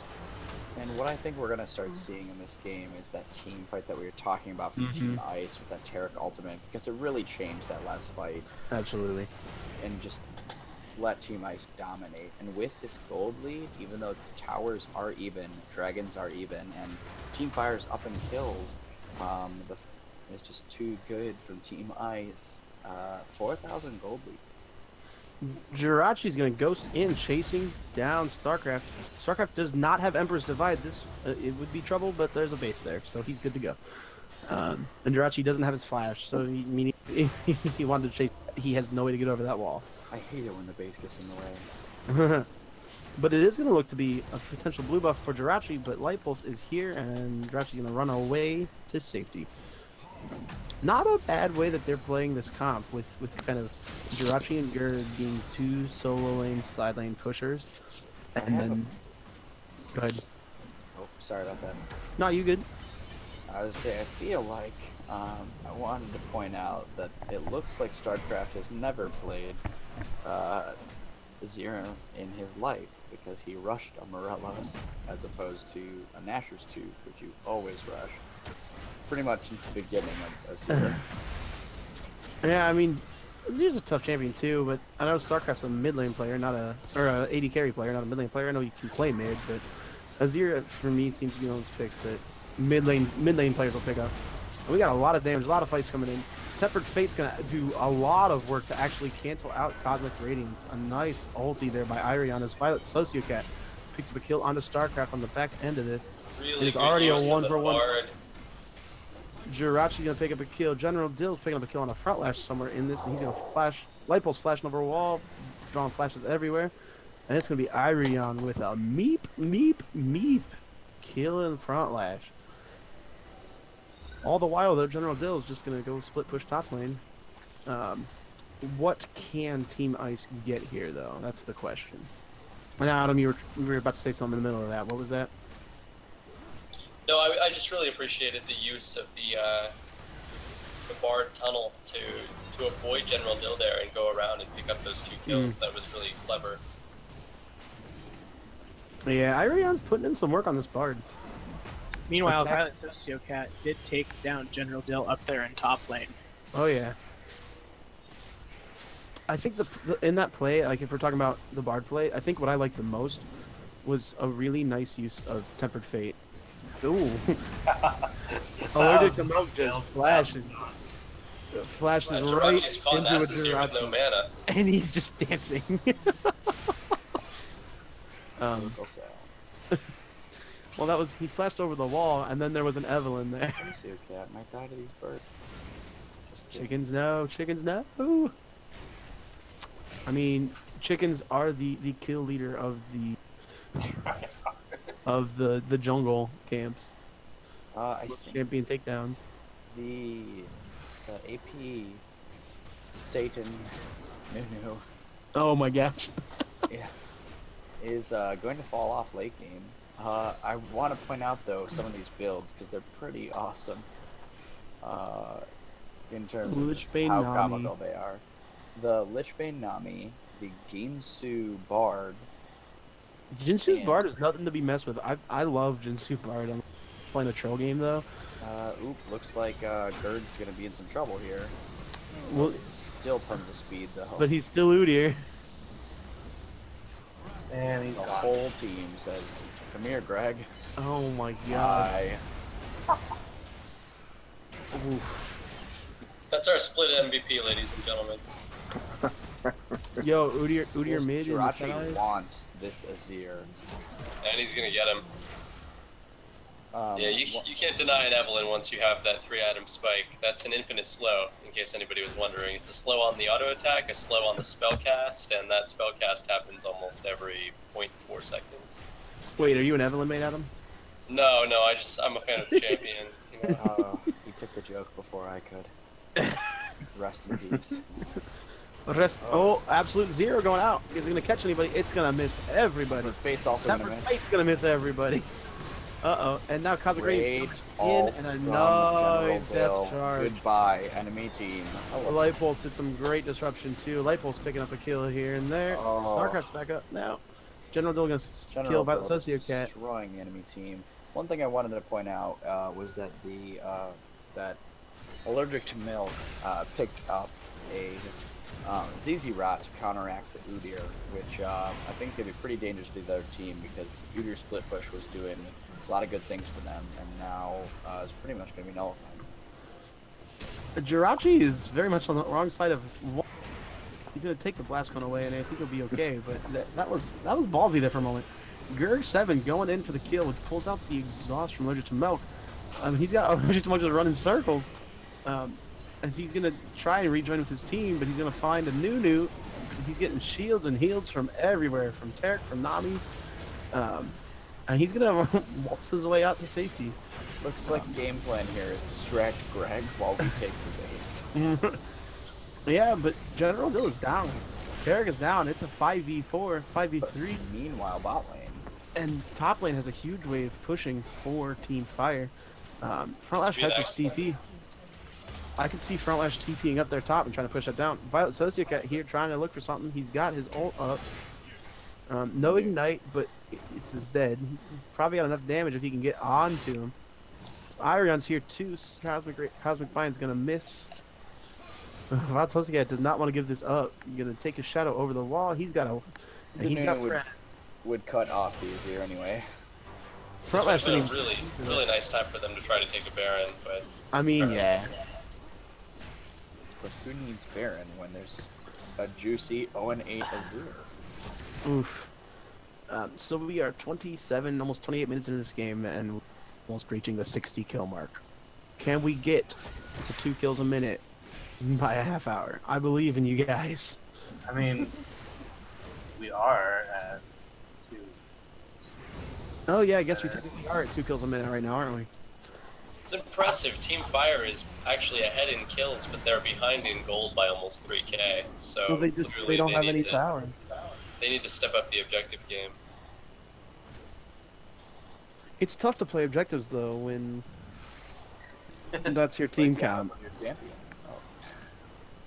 And what I think we're gonna start seeing in this game is that team fight that we were talking about from Team Ice with that Taric ultimate, because it really changed that last fight Absolutely. and just let Team Ice dominate. And with this gold lead, even though the towers are even, dragons are even, and Team Fire's up in kills, it's just too good from Team Ice. 4,000 gold lead. Jirachi's gonna ghost in, chasing down StarCraft. StarCraft does not have Emperor's Divide. This it would be trouble, but there's a base there, so he's good to go. And Jirachi doesn't have his flash, so meaning if he wanted to chase, he has no way to get over that wall. I hate it when the base gets in the way. But it is going to look to be a potential blue buff for Jirachi, but Light Pulse is here, and Jirachi's going to run away to safety. Not a bad way that they're playing this comp, with kind of Jirachi and Gerd being two solo lane, side lane pushers. And then... Go ahead. Oh, sorry about that. No, you good. I was saying, I feel like I wanted to point out that it looks like StarCraft has never played Zero in his life, because he rushed a Morelos as opposed to a Nashor's Tooth, which you always rush. Pretty much since the beginning of Zero. Yeah, I mean, Zero's a tough champion too, but I know StarCraft's a mid lane player, not a AD carry player, not a mid lane player. I know you can play mid, but Azir for me seems to be one of those picks that mid lane players will pick up. And we got a lot of damage, a lot of fights coming in. Tempered Fate's gonna do a lot of work to actually cancel out Cosmic Radiance. A nice ulti there by Irion as Violet Sociocat picks up a kill onto StarCraft on the back end of this. Really It's good already a use of 1-for-1. the Bard. Jirachi's gonna pick up a kill. General Dill's picking up a kill on a front lash somewhere in this, and he's gonna flash. Light Pulse flashing over a wall, drawing flashes everywhere, and it's gonna be Irion with a meep killing front lash. All the while though, General Dill is just gonna go split push top lane. What can Team Ice get here though? That's the question. Now, Adam, you were about to say something in the middle of that. What was that? No, I just really appreciated the use of the Bard tunnel to avoid General Dill there and go around and pick up those 2 kills. That was really clever. Yeah, Irion's putting in some work on this Bard. Meanwhile, Attack. Violet Sociocat did take down General Dill up there in top lane. Oh yeah. I think in that play, like if we're talking about the Bard play, I think what I liked the most was a really nice use of Tempered Fate. Ooh. Allergic to Milk just flashes right Jirachi's caught into a Nemesis here with no Jirachi. mana. And he's just dancing. Critical cell. Well, he flashed over the wall, and then there was an Evelyn there. Sociocat might die to these birds. Just kidding. Chickens no. I mean, chickens are the kill leader of the jungle camps. I think Champion takedowns. the AP Satan Nunu Oh my gosh. yeah, is going to fall off late game. I want to point out though some of these builds because they're pretty awesome. In terms of just Lichbane how Nami. comical they are. The Lichbane Nami, the Ginsu Bard. Jinsu's And- Bard is nothing to be messed with. I love Jinsu Bard. I'm playing a troll game though. Looks like Gurg's gonna be in some trouble here. Well, Still tons of speed though. but he's still Udyr. And he's The gone. whole team says, "Come here, Greg." Oh my god. Oof. That's our split MVP, ladies and gentlemen. Yo, Udyr This mid in the Jirachi size. wants this Azir. And he's gonna get him. Yeah, Wha- you can't deny an Evelyn once you have that 3-item spike. That's an infinite slow, in case anybody was wondering. It's a slow on the auto attack, a slow on the spell cast, and that spell cast happens almost every 0.4 seconds. Wait, are you an Evelyn mate, Adam? No, I'm a fan of the champion. You know? he took the joke before I could. Rest in peace. Absolute Zero going out. Is it gonna catch anybody? It's gonna miss everybody. But Fate's also That gonna miss. Fate's gonna miss everybody. Uh-oh. And now Cosmic Rain's Rage in alt and a from nice General death Dill. charge. Goodbye, enemy team. Hello. Light Pulse did some great disruption too. Light Pulse picking up a kill here and there. Oh. Starcraft's back up now. General Dill gonna kill General about Dill Sociocat. destroying the enemy team. One thing I wanted to point out was that that Allergic to Milk picked up a ZZ Rot to counteract the Udyr, which I think is going to be pretty dangerous to the other team because Udyr split push was doing a lot of good things for them, and now it's pretty much going to be nullified. Jirachi is very much on the wrong side of. He's gonna take the blast cone away, and I think he'll be okay. But that was ballsy there for a moment. Gurg 7 going in for the kill, which pulls out the exhaust from Allergic to Milk. He's got Allergic to Milk just running circles. And he's gonna try and rejoin with his team, but he's gonna find a Nunu. He's getting shields and heals from everywhere, from Tarek, from Nami, and he's gonna waltz his way out to safety. Looks like the game plan here is distract Greg while we take the base. Yeah, but General Dill is down. Tarek is down. It's a 5v4, 5v3. Meanwhile, bot lane. And top lane has a huge wave pushing for Team Fire. Frontlash has his TP. I can see Frontlash TPing up their top and trying to push that down. Violet Sociocat here trying to look for something. He's got his ult up. No ignite, but it's a Zed. Probably got enough damage if he can get onto him. Irion's here too. Cosmic Bind's gonna miss. Violet Sociocat does not want to give this up. He's gonna take his shadow over the wall. He's got a. He's got Nunu would cut off the Azir anyway. This Frontlash would didn't been a really nice time for them to try to take a Baron, but I mean, yeah. But who needs Baron when there's a juicy 0-8 Azir? Oof. So we are 27, almost 28 minutes into this game, and almost reaching the 60 kill mark. Can we get to 2 kills a minute by a half hour? I believe in you guys. I mean, we are at 2. Oh yeah, I guess we technically are at 2 kills a minute right now, aren't we? it's impressive. Team Fire is actually ahead in kills, but they're behind in gold by almost 3k. So Well, they literally don't have need any to- towers. They need to step up the objective game. It's tough to play objectives though when that's your team count. Your champion. Oh.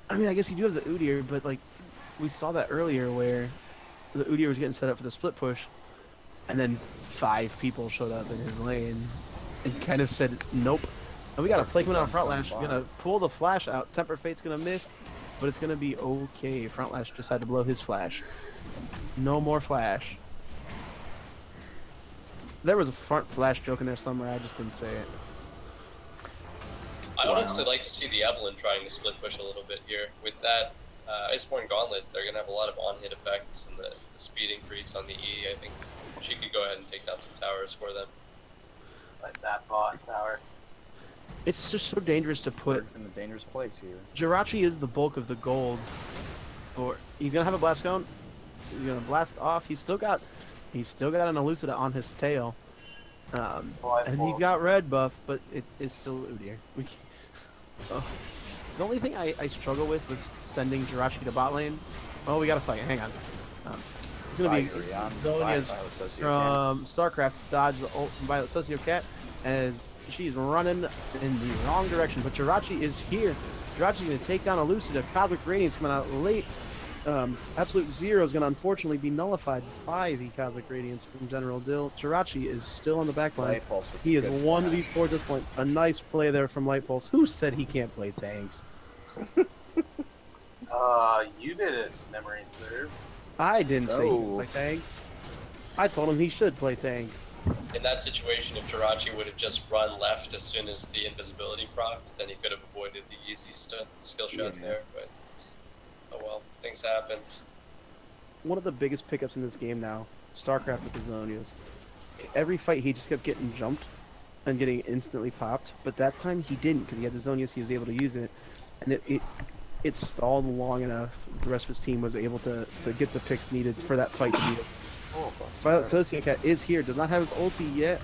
I mean, I guess you do have the Udyr, but like we saw that earlier where the Udyr was getting set up for the split push, and then 5 people showed up in his lane and kind of said nope. And we got a play coming out of Frontlash. We're gonna pull the flash out. Temper Fate's gonna miss, but it's gonna be okay. Frontlash just had to blow his flash. No more flash. There was a front flash joke in there somewhere. I just didn't say it. I Wow. honestly like to see the Evelyn trying to split push a little bit here. With that Iceborne Gauntlet, they're going to have a lot of on-hit effects and the speed increase on the E. I think she could go ahead and take down some towers for them. Like that bot tower. It's just so dangerous to put. Berg's in a dangerous place here. Jirachi is the bulk of the gold. He's gonna have a blast cone. He's gonna blast off. He's still got an Elucida on his tail. And he's got red buff, but it's still Udyr. The only thing I struggle with sending Jirachi to bot lane. Oh, we gotta fight. Hang on. It's gonna be Fiery on Zonia's Violet Sociocat. from StarCraft to dodge the ult from Violet Sociocat as she's running in the wrong direction. But Jirachi is here. Jirachi's gonna take down Elucida. Cosmic Radiance coming out late. Absolute Zero is going to unfortunately be nullified by the Cosmic Radiance from General Dill. Jirachi is still on the back line. Light Pulse with He is good 1v4 at this point. A nice play there from Light Pulse. Who said he can't play tanks? You did it, memory serves. I didn't say he could Oh. play tanks. I told him he should play tanks. In that situation, if Jirachi would have just run left as soon as the invisibility procced, then he could have avoided the easy skill shot Yeah. there. But oh well, things happen. One of the biggest pickups in this game now, StarCraft with the Zonias. Every fight he just kept getting jumped and getting instantly popped, but that time he didn't because he had the Zonias, he was able to use it, and it stalled long enough. The rest of his team was able to get the picks needed for that fight to beat it. Violet Sociocat is here, does not have his ulti yet,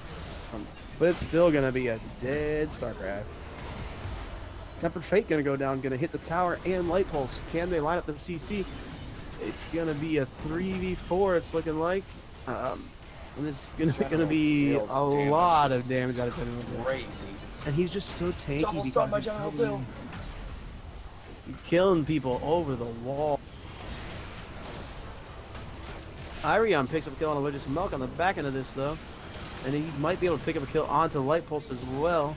but it's still going to be a dead StarCraft. Tempered Fate going to go down, going to hit the tower and Light Pulse. Can they line up the CC? It's going to be a 3v4, it's looking like. And it's going to be Dill's a damage lot is of damage out of him. Crazy. And he's just so tanky. Double stun by General Dill. Killing people over the wall. Irion picks up a kill on Allergic to Milk on the back end of this, though. And he might be able to pick up a kill onto Light Pulse as well.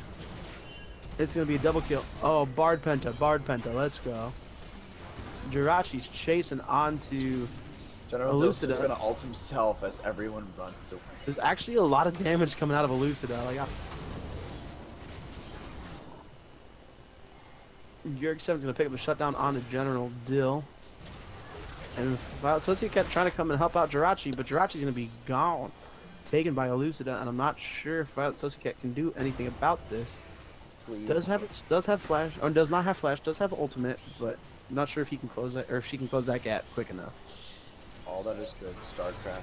It's going to be a double kill. Oh, Bard Penta, let's go. Jirachi's chasing onto General Dill's Elucida. just gonna ult himself as everyone runs away. There's actually a lot of damage coming out of Elucida. Like, Jurg 7's going to pick up a shutdown onto General Dill. And Violet Sociocat trying to come and help out Jirachi, but Jirachi's going to be gone. Taken by Elucida, and I'm not sure if Violet Sociocat can do anything about this. Please. Does have flash, or does not have flash, does have ultimate, but not sure if he can close that, or if she can close that gap quick enough. All that is good StarCraft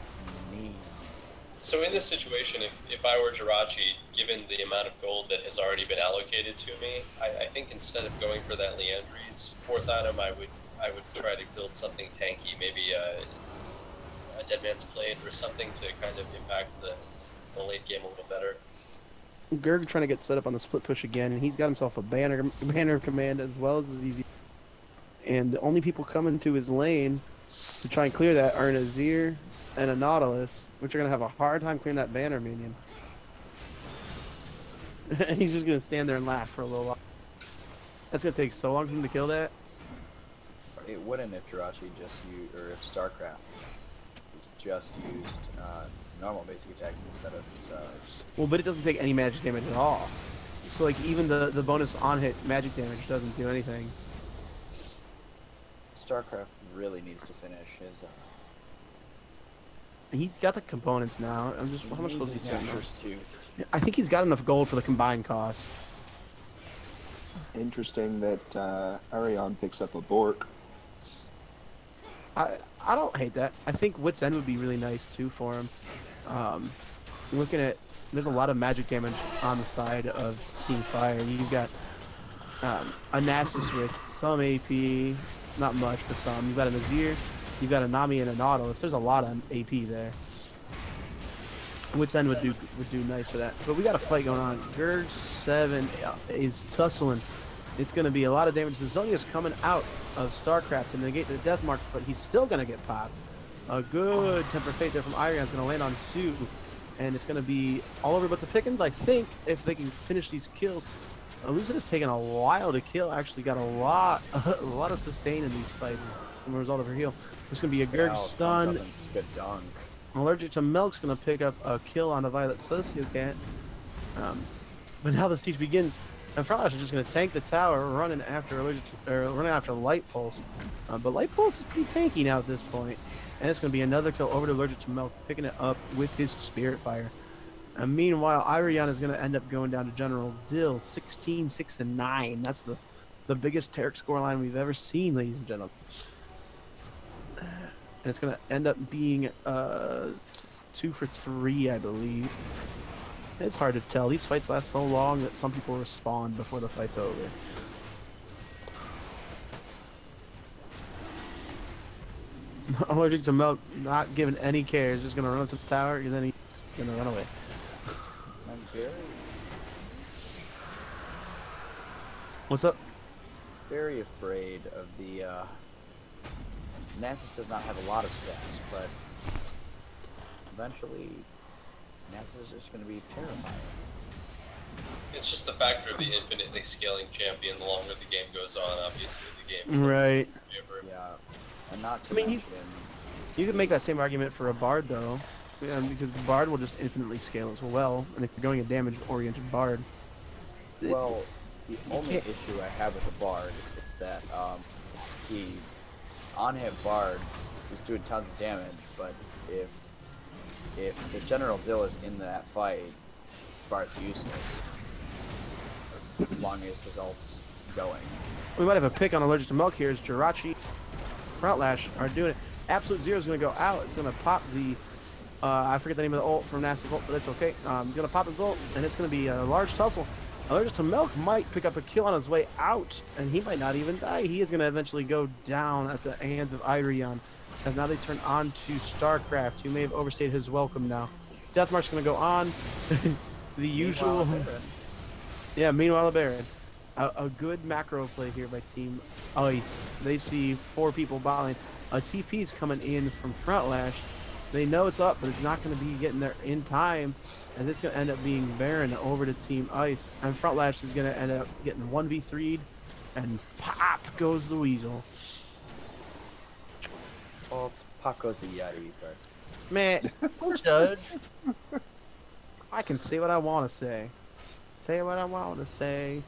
needs. So in this situation, if I were Jirachi, given the amount of gold that has already been allocated to me, I think instead of going for that Leandri's 4th item, I would try to build something tanky, maybe a Dead Man's Blade or something to kind of impact the late game a little better. Gerg trying to get set up on the split push again, and he's got himself a banner of command as well as his easy. And the only people coming to his lane to try and clear that are an Azir and a Nautilus, which are going to have a hard time clearing that banner minion. And he's just going to stand there and laugh for a little while. That's going to take so long for him to kill that. It wouldn't if Jirachi just used, or if StarCraft just used normal basic attacks instead of his. Well, but it doesn't take any magic damage at all. So, like, even the bonus on-hit magic damage doesn't do anything. StarCraft really needs to finish his. He's got the components now. I'm just, how much gold does he have? First tooth. I think he's got enough gold for the combined cost. Interesting that Arion picks up a Bork. I don't hate that. I think Wit's End would be really nice too for him. Looking at, there's a lot of magic damage on the side of Team Fire. You've got a Nasus with some AP, not much, but some. You've got an Azir, you've got a Nami and a Nautilus. There's a lot of AP there. Wit's End would do nice for that. But we got a fight going on. Gerg 7 is tussling. It's going to be a lot of damage. The Zonia's coming out of StarCraft to negate the death mark, but he's still going to get popped. A good Temper Fate there from Irion's going to land on 2. And it's going to be all over but the Pickens, I think, if they can finish these kills. Elucida's taken a while to kill. Actually got a lot of sustain in these fights as a result of her heal. It's going to be a Gerg stun. Skadunk. Allergic to Milk's going to pick up a kill on a Violet Sociocat. But now the siege begins. And Froslash is just going to tank the tower, running after Light Pulse. But Light Pulse is pretty tanky now at this point. And it's going to be another kill over to Allergic to Milk, picking it up with his Spirit Fire. And meanwhile, Irion is going to end up going down to General Dill, 16, 6, and 9. That's the biggest Taric scoreline we've ever seen, ladies and gentlemen. And it's going to end up being 2 for 3, I believe. It's hard to tell. These fights last so long that some people respawn before the fight's over. Allergic to milk, not giving any care. He's just gonna run up to the tower and then he's gonna run away. I'm very, What's up? very afraid of the. Nemesis does not have a lot of stats, but eventually, Nemesis is going to be terrifying. It's just the factor of the infinitely scaling champion. The longer the game goes on, obviously the game. Right. Yeah, and not to I mean, mention. You could make that same argument for a Bard, though. Yeah, because the Bard will just infinitely scale as well. And if you're going a damage-oriented Bard... Well, the only can't- issue I have with the Bard is that he on-hit Bard is doing tons of damage, but if the General Dill is in that fight, Bard's useless. As long as his ult's going. We might have a pick on Allergic to Milk here as Jirachi, Front Lash are doing it. Absolute Zero is going to go out. It's going to pop the... I forget the name of the ult from Nasa's ult, but it's okay. He's going to pop his ult, and it's going to be a large tussle. Allergic to Milk might pick up a kill on his way out, and he might not even die. He is going to eventually go down at the hands of Irion, as now they turn on to StarCraft, who may have overstayed his welcome now. Deathmark's going to go on. The usual... Yeah, meanwhile, a Baron. A good macro play here by Team Ice. They see 4 people battling. A TP's coming in from Front Lash. They know it's up, but it's not going to be getting there in time. And it's going to end up being Baron over to Team Ice. And Front Lash is going to end up getting 1v3'd. And pop goes the Weasel. Well, it's pop goes the Yeti, but... Man, don't judge. I can say what I want to say. Say what I want to say.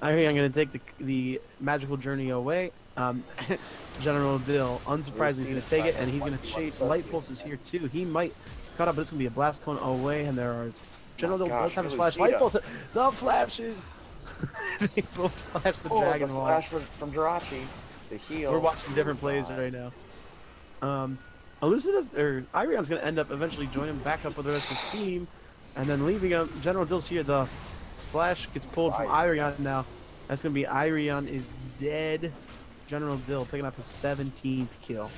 I hear I'm going to take the magical journey away. General Dill, unsurprisingly, he's going to take it, and he's going to chase. Light Pulse is here too. He might cut up, but it's going to be a blast cone away, and there are... General Dill does have his flash. Light Pulse, the flashes! They both flash the Dragon Wall. Flash from Jirachi. The heal. We're watching different plays right now. Elucida's, or Irion's going to end up eventually joining back up with the rest of his team, and then leaving him. General Dill's here. The flash gets pulled from Irion now. That's going to be Irion is dead. General Dill picking up his 17th kill.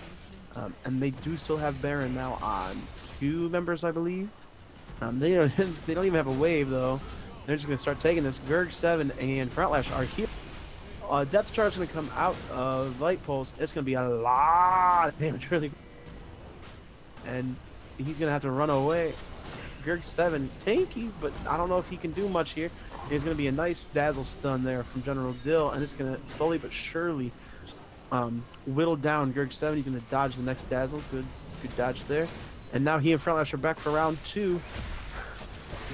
And they do still have Baron now on 2 members, I believe. They don't even have a wave, though. They're just going to start taking this. Gurg 7 and Frontlash are here. Depth Charge is going to come out of Light Pulse. It's going to be a lot of damage, really. And he's going to have to run away. Gurg 7, tanky, but I don't know if he can do much here. There's going to be a nice dazzle stun there from General Dill, and it's going to slowly but surely whittle down Gurg 7. He's going to dodge the next dazzle. Good dodge there. And now he and Frontlash are back for round 2.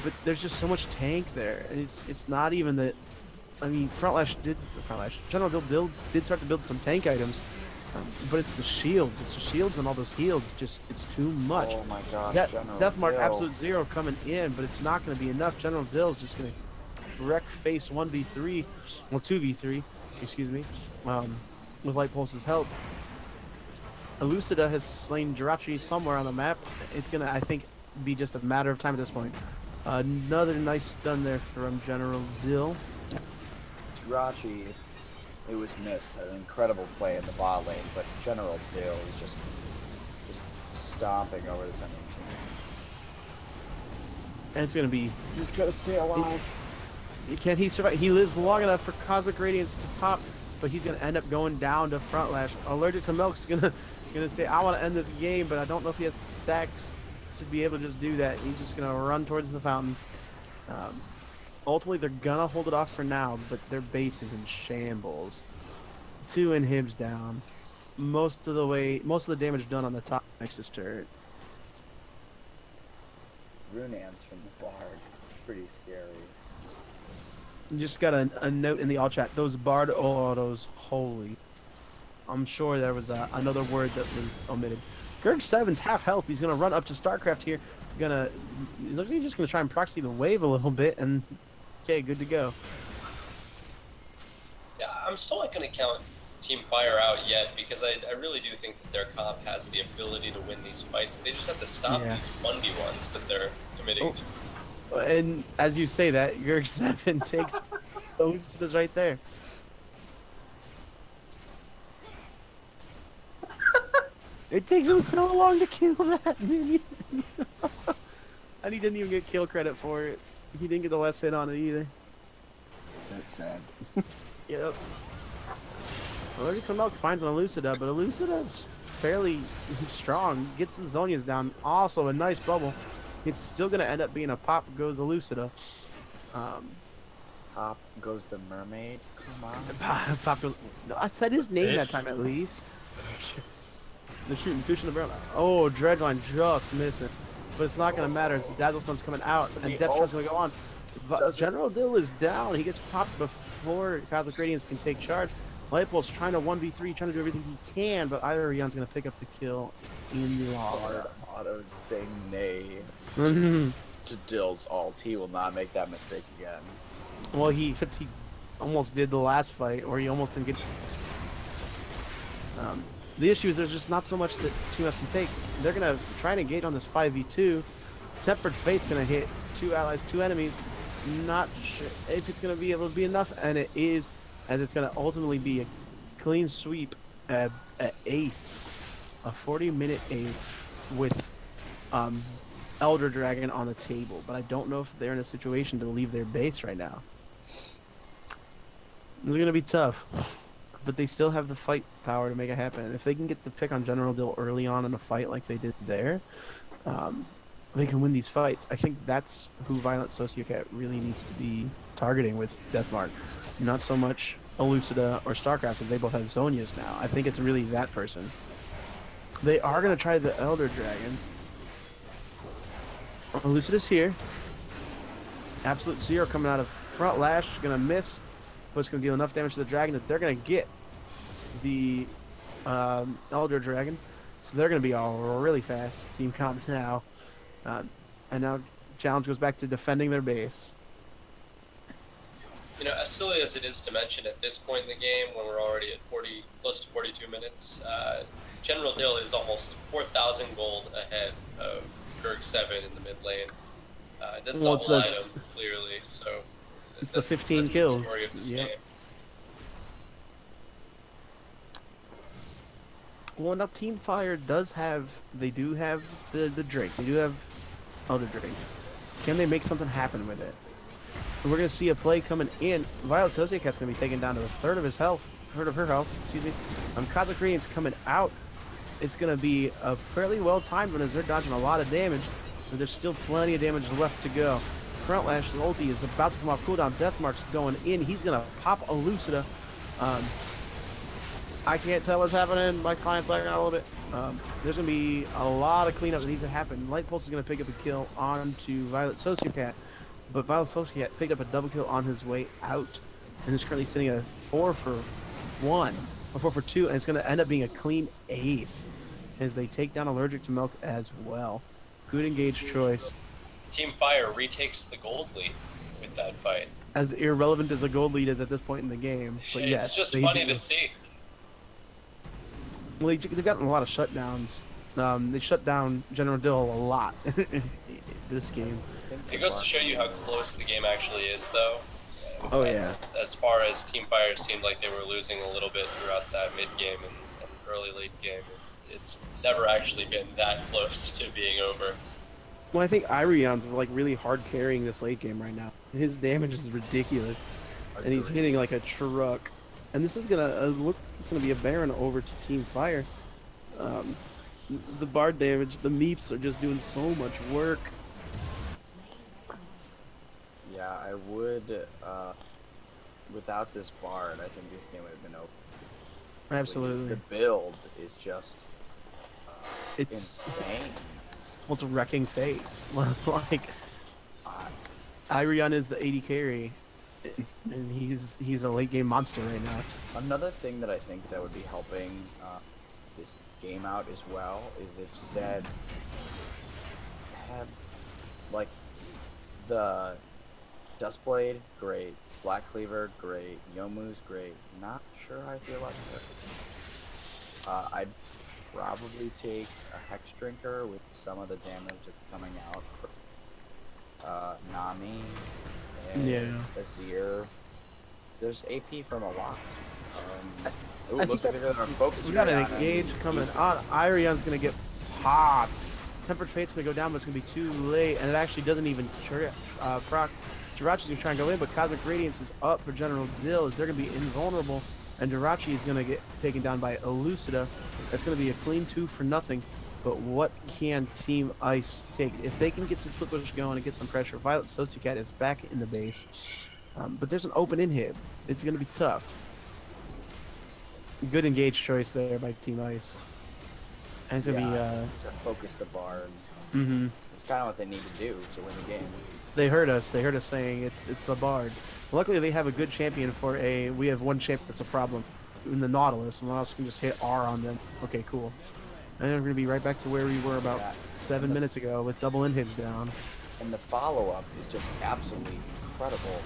But there's just so much tank there, and it's not even that. I mean, General Dill did start to build some tank items, but it's the shields. It's the shields and all those heals. It's too much. Oh my gosh, Deathmark Dill. Absolute Zero coming in, but it's not going to be enough. General Dill's just going to wreck face 1v3, well 2v3, excuse me, with Light Pulse's help. Elucida has slain Jirachi somewhere on the map. It's going to, I think, be just a matter of time at this point. Another nice stun there from General Dill. Jirachi, it was missed. An incredible play in the bot lane, but General Dill is just stomping over this enemy team. And it's going to be... He's got to stay alive. Can he survive? He lives long enough for Cosmic Radiance to pop, but he's going to end up going down to Front Lash. Allergic to Milk's going to say, I want to end this game, but I don't know if he has stacks to be able to just do that. He's just going to run towards the fountain. Ultimately, they're going to hold it off for now, but their base is in shambles. 2 inhibs down. Most of the damage done on the top Nexus turret. Runeans from the Bard. It's pretty scary. You just got a note in the all chat. Those Bard autos, holy. I'm sure there was another word that was omitted. Gurg 7's half health. He's going to run up to StarCraft here. He's looks like he's just going to try and proxy the wave a little bit, and okay, good to go. Yeah, I'm still not going to count Team Fire out yet, because I really do think that their comp has the ability to win these fights. They just have to stop these 1v1s that they're committing to. And as you say that, Gurg 7 takes is right there. It takes him so long to kill that minion. And he didn't even get kill credit for it. He didn't get the last hit on it either. That's sad. Yep. Allergic to Milk finds an Elucida, but Elucida's fairly strong. Gets the Zonias down. Also, a nice bubble. It's still going to end up being a pop goes Elucida. Pop goes the mermaid. Come on. Pop goes. No, I said his name that time at least. They're shooting fish in the barrel. Oh, Dreadline just missing. But it's not going to matter. It's Dazzlestone's coming out, and Death Shot's going to go on. General Dill is down. He gets popped before Cosmic Radiance can take charge. Lightbulb's trying to 1v3, trying to do everything he can, but Irion's going to pick up the kill in the lava. Auto saying nay to Dill's ult. He will not make that mistake again. Well, except he almost did the last fight, or he almost didn't get. The issue is there's just not so much that Team F can take. They're gonna try and engage on this 5v2. Tempered Fate's gonna hit 2 allies, 2 enemies. Not sure if it's gonna be able to be enough, and it is, as it's gonna ultimately be a clean sweep, a ace, a 40-minute ace with Elder Dragon on the table. But I don't know if they're in a situation to leave their base right now. It's gonna be tough. But they still have the fight power to make it happen. If they can get the pick on General Dill early on in a fight like they did there, they can win these fights. I think that's who Violent Sociocat really needs to be targeting with Deathmark. Not so much Elucida or StarCraft, as they both have Zonias now. I think it's really that person. They are going to try the Elder Dragon. Elucida's here. Absolute Zero coming out of front lash, going to miss. But it's going to deal enough damage to the dragon that they're going to get the Elder Dragon. So they're going to be all really fast. Team comp now. And now Challenge goes back to defending their base. You know, as silly as it is to mention at this point in the game, when we're already at close to 42 minutes, General Dill is almost 4,000 gold ahead of Gerg 7 in the mid lane. That's Well, a it's whole the- item, clearly. So It's the 15 that's kills. The story of this Yep. game. Well, now Team Fire they do have the Drake. They do have Elder Drake. Can they make something happen with it? And we're going to see a play coming in. Violet Sociocat's going to be taken down to a third of her health, excuse me. Cosmic Radiance coming out. It's going to be a fairly well-timed one as they're dodging a lot of damage, but there's still plenty of damage left to go. Front Lash ulti is about to come off cooldown. Deathmark's going in. He's going to pop Elucida. I can't tell what's happening. My client's lagging out a little bit. There's going to be a lot of cleanup that needs to happen. Light Pulse is going to pick up a kill onto Violet Sociocat, but Violet Sociocat picked up a double kill on his way out and is currently sitting at a 4-for-1, or 4-for-2, and it's going to end up being a clean ace as they take down Allergic to Milk as well. Good engaged choice. Team Fire retakes the gold lead with that fight. As irrelevant as a gold lead is at this point in the game, but yes, It's just they funny do. to see. Well, they've gotten a lot of shutdowns. They shut down General Dill a lot this game. It goes to show you how close the game actually is, though. Oh, As far as Team Fire seemed like they were losing a little bit throughout that mid game and early late game, it's never actually been that close to being over. Well, I think Irion's like really hard carrying this late game right now. His damage is ridiculous, and he's hitting like a truck. And this is gonna look. It's gonna be a Baron over to Team Fire. The Bard damage, the Meeps are just doing so much work. Yeah, I would. Without this Bard, I think this game would have been over. Absolutely, The build is just it's insane. well, it's a wrecking face. Like Irion is the AD carry, and he's a late game monster right now. Another thing that I think that would be helping this game out as well is if Zed had like the Dustblade, great. Black Cleaver, great. Yomu's great. Not sure how I feel about this. I'd probably take a Hex Drinker with some of the damage that's coming out for Nami and Yeah. Azir. There's AP from a lot. Ooh, I looks think like they're gonna focus. We got an right on him. engage coming He's- on. Irion's gonna get popped. Tempered Fate's gonna go down, but it's gonna be too late, and it actually doesn't even proc. Jirachi's gonna try and go in, but Cosmic Radiance is up for General Dill, as they're gonna be invulnerable, and Jirachi is gonna get taken down by Elucida. That's gonna be a clean 2 for nothing. But what can Team Ice take? If they can get some flip push going and get some pressure, Violet Sociocat is back in the base. But there's an open inhib. It's gonna be tough. Good engage choice there by Team Ice. And it's gonna to focus the bar. be It's kind of what they need to do to win the game. They heard us. They heard us saying it's the Bard. Luckily, they have a good champion for a. We have one champion that's a problem in the Nautilus, and else can just hit R on them. Okay, cool. And then we're gonna be right back to where we were about 7 minutes ago with double inhibs down. And the follow-up is just absolutely incredible.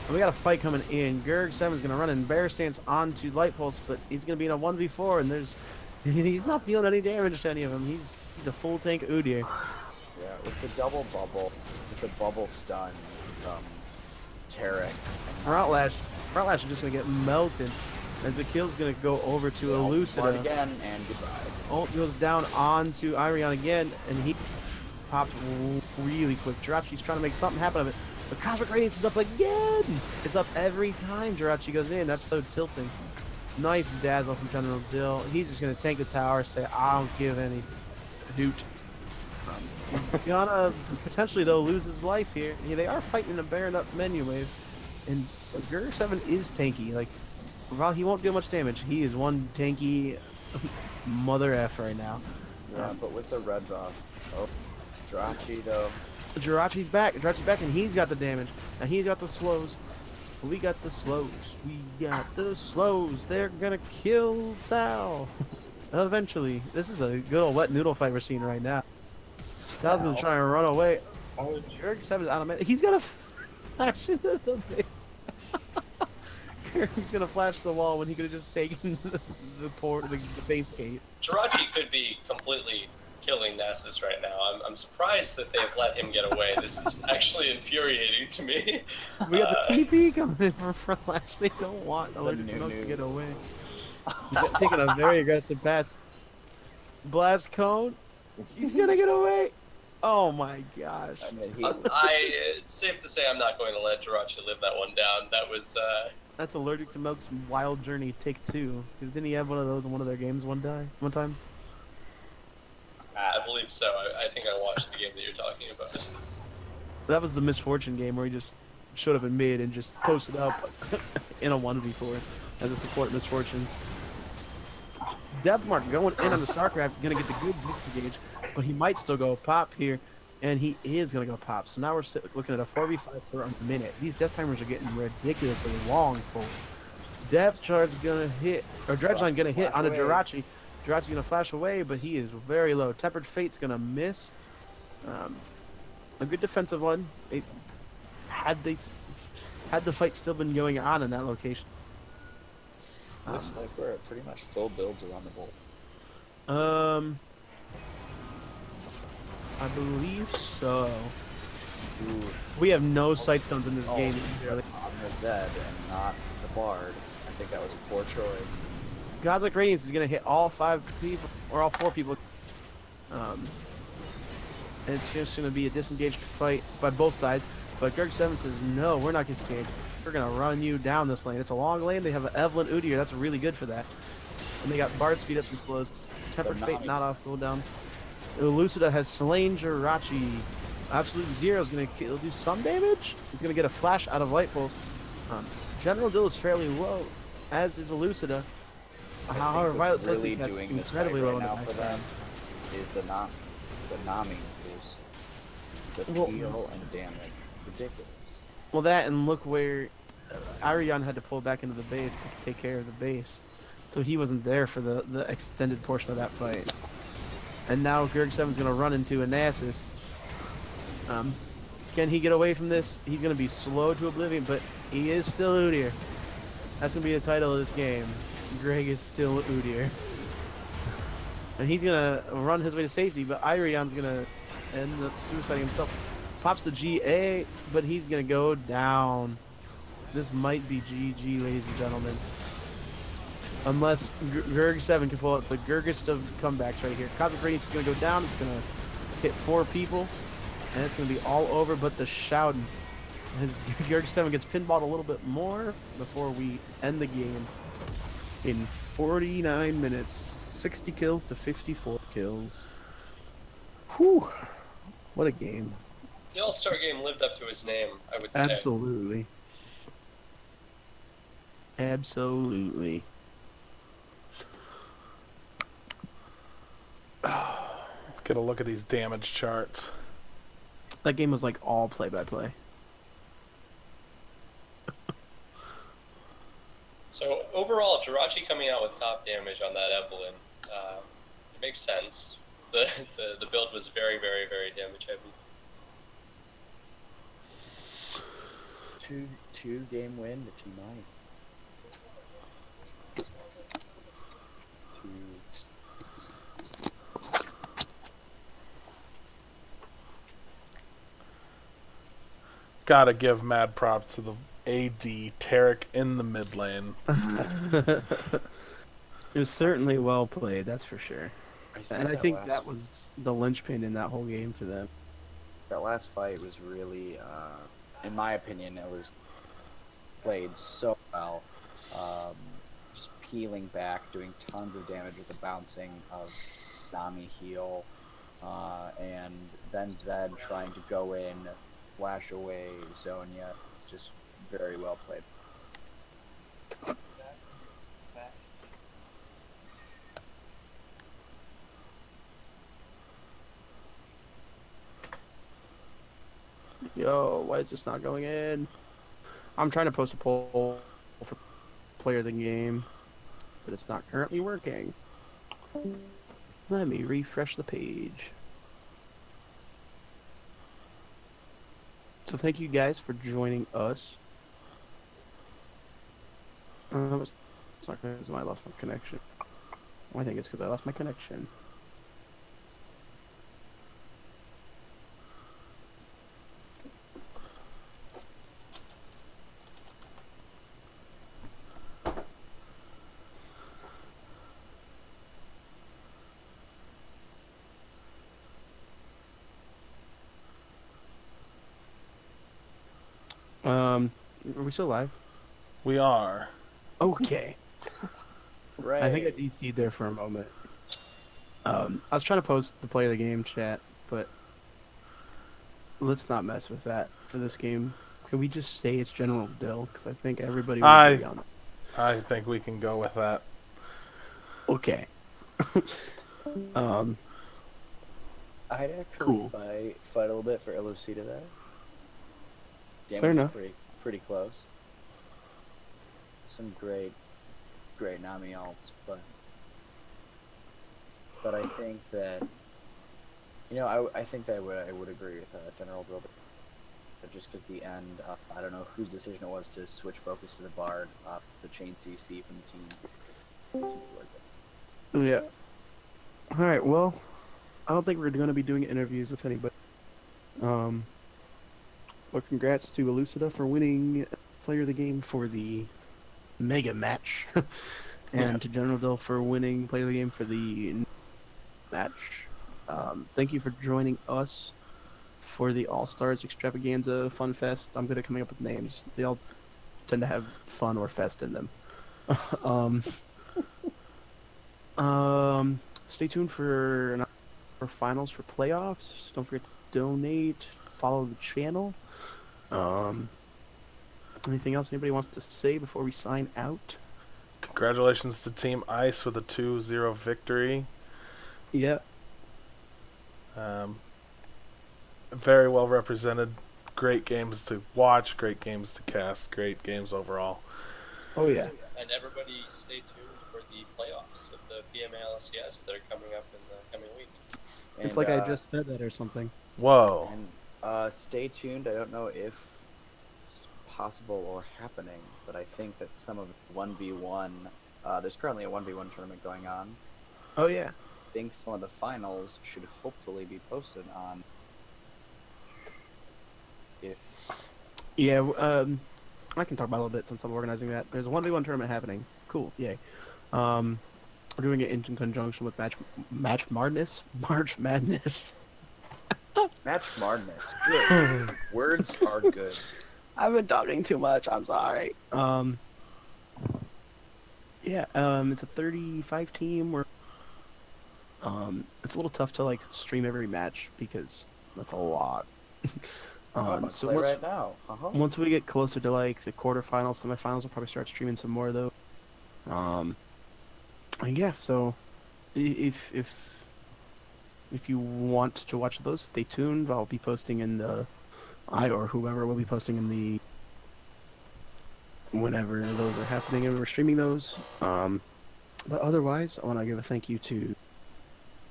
And we got a fight coming in. Gerg7's gonna run in bear stance onto Light Pulse, but he's gonna be in a 1v4, and he's not dealing any damage to any of them. He's a full tank Udyr. Yeah, with the double bubble, with the bubble stun from Tarek. Frontlash is just gonna get melted as the kill's gonna go over to Bard Elucida. again, and goodbye. Ult goes down onto Irion again, and he pops really quick. Jirachi's trying to make something happen of it, but Cosmic Radiance is up again! It's up every time Jirachi goes in. That's so tilting. Nice dazzle from General Dill. He's just gonna tank the tower, say, I don't give any hoot. He's gonna potentially, though, lose his life here. Yeah, they are fighting a Baron up menu wave, and Gerg7 is tanky. Like, while he won't do much damage, he is one tanky mother F right now. Yeah, but with the red buff. Oh, Jirachi though. Jirachi's back, and he's got the damage, and he's got the slows. We got the slows. We got the slows. They're gonna kill Sal. Eventually. This is a good old wet noodle fight we're seeing right now. Sal's gonna try and run away. Oh, Gerg7's out of mana. He's gonna flash into the base. He's gonna flash the wall when he could have just taken the base gate. Jirachi could be completely killing Nemesis right now. I'm surprised that they've let him get away. This is actually infuriating to me. We got the TP coming in for Flash. They don't want Allergic to Milk to get away. He's taking a very aggressive path. Blast Cone. He's gonna get away. Oh my gosh. I mean, It's safe to say I'm not going to let Jirachi live that one down. That was That's Allergic to Milk's Wild Journey Take 2. Because didn't he have one of those in one of their games one time? I believe so. I think I watched the game that you're talking about. That was the Misfortune game where he just showed up in mid and just posted up in a 1v4 as a support Misfortune. Deathmark going in on the StarCraft, gonna get the good gauge, but he might still go pop here, and he is gonna go pop. So now we're looking at a 4v5 for a minute. These death timers are getting ridiculously long, folks. Depth charge gonna hit, or Dredgeline gonna hit on a Jirachi. Jirachi's gonna flash away, but he is very low. Tempered Fate's gonna miss. A good defensive one. Had the fight still been going on in that location. looks like we're at pretty much full builds around the bolt. I believe so. Ooh, We have no sight stones in this game. on the Zed and not the Bard. I think that was a poor choice. Cosmic Radiance is gonna hit all 5 people, or all 4 people. And it's just gonna be a disengaged fight by both sides. But Gerg7 says, no, we're not disengaged. We're gonna run you down this lane. It's a long lane. They have an Evelyn Udyr. That's really good for that. And they got Bard speed ups and slows. Tempered Fate not off cooldown. Elucida has slain Jirachi. Absolute Zero is gonna do some damage. He's gonna get a flash out of Light Pulse. General Dill is fairly low, as is Elucida. However, Violet really Sociocat is doing this incredibly fight low right on now the for them is the Nami is the peel and damage ridiculous. Well, that and look where Arion had to pull back into the base to take care of the base, so he wasn't there for the extended portion of that fight. And now Gerg7's gonna run into a Nemesis. Can he get away from this? He's gonna be slow to oblivion, but he is still Udyr. That's gonna be the title of this game. Greg is still Udyr. And he's gonna run his way to safety, but Irion's gonna end up suiciding himself. Pops the GA, but he's gonna go down. This might be GG, ladies and gentlemen. Unless Gerg7 can pull out the Gergest of comebacks right here. Cosmic Radiance is going to go down. It's going to hit 4 people. And it's going to be all over but the Shoutin. As Gerg7 gets pinballed a little bit more before we end the game in 49 minutes. 60 kills to 54 kills. Whew. What a game. The All-Star game lived up to his name, I would say. Absolutely. Absolutely. Let's get a look at these damage charts. That game was like all play-by-play. So overall, Jirachi coming out with top damage on that Evelyn, it makes sense. The build was very, very, very damage heavy. Two game win to Team Ice. Gotta give mad props to the AD Tarek in the mid lane. It was certainly well played, that's for sure. And I think that was the linchpin in that whole game for them. That last fight was really, in my opinion, it was played so well. Just peeling back, doing tons of damage with the bouncing of Nami heal, and then Zed trying to go in, flash away Zonia. It's just very well played. Yo, why is this not going in? I'm trying to post a poll for player of the game, but it's not currently working. Let me refresh the page. So thank you guys for joining us. It's not because I lost my connection. I think it's because I lost my connection. Are we still live? We are. Okay. Right. I think I DC'd there for a moment. I was trying to post the play of the game chat, but let's not mess with that for this game. Can we just say it's General Dill? Because I think everybody will agree on it. I think we can go with that. Okay. I'd actually Cool. fight a little bit for Illucida there. Damage Fair is enough. pretty close. Some great Nami alts, but I think that I think that I would agree with General Builder, just because the end I don't know whose decision it was to switch focus to the Bard, the chain CC from the team. It seemed to work. Yeah. All right. Well, I don't think we're going to be doing interviews with anybody. But congrats to Elucida for winning player of the game for the mega match, and to General Dill for winning player of the game for the match. Thank you for joining us for the All Stars Extravaganza Fun Fest. I'm good at coming up with names. They all tend to have fun or fest in them. Stay tuned for finals for playoffs. Don't forget to donate. Follow the channel. Anything else anybody wants to say before we sign out? Congratulations to Team Ice with a 2-0 victory. Yeah. Very well represented. Great games to watch. Great games to cast. Great games overall. Oh yeah. And everybody stay tuned for the playoffs of the PMALCS that are coming up in the coming week. It's And, like I just said that or something. Whoa. And stay tuned. I don't know if it's possible or happening, but I think that some of 1v1. There's currently a 1v1 tournament going on. Oh yeah. I think some of the finals should hopefully be posted on. If Yeah. I can talk about it a little bit since I'm organizing that. There's a 1v1 tournament happening. Cool. Yay. We're doing it in conjunction with Match Madness. March Madness. Match Madness. Good. Words are good. I've been talking too much. I'm sorry. Yeah. It's a 35 team. It's a little tough to like stream every match because that's a lot. I'm gonna So play right now. once we get closer to like the quarterfinals, semifinals, we'll probably start streaming some more though. And yeah, so if you want to watch those, stay tuned. I'll be posting in the or whoever will be posting in the whenever those are happening and we're streaming those. But otherwise, I want to give a thank you to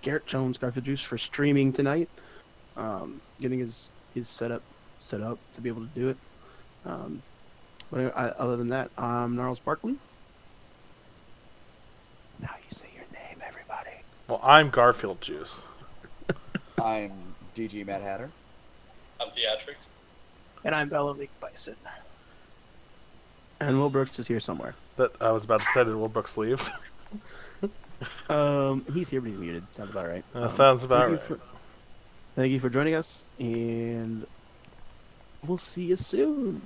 Garrett Jones, Garfield Juice, for streaming tonight. Getting his setup set up to be able to do it. But other than that, I'm Gnarls Barkley. Now you say your name, everybody. Well, I'm Garfield Juice. I'm DG Mad Hatter. I'm Theatrics. And I'm Belovic Bison. And Will Brooks is here somewhere. That I was about to say, did Will Brooks leave? He's here, but he's muted. Sounds about right. Sounds about right. Thank you for joining us, and we'll see you soon.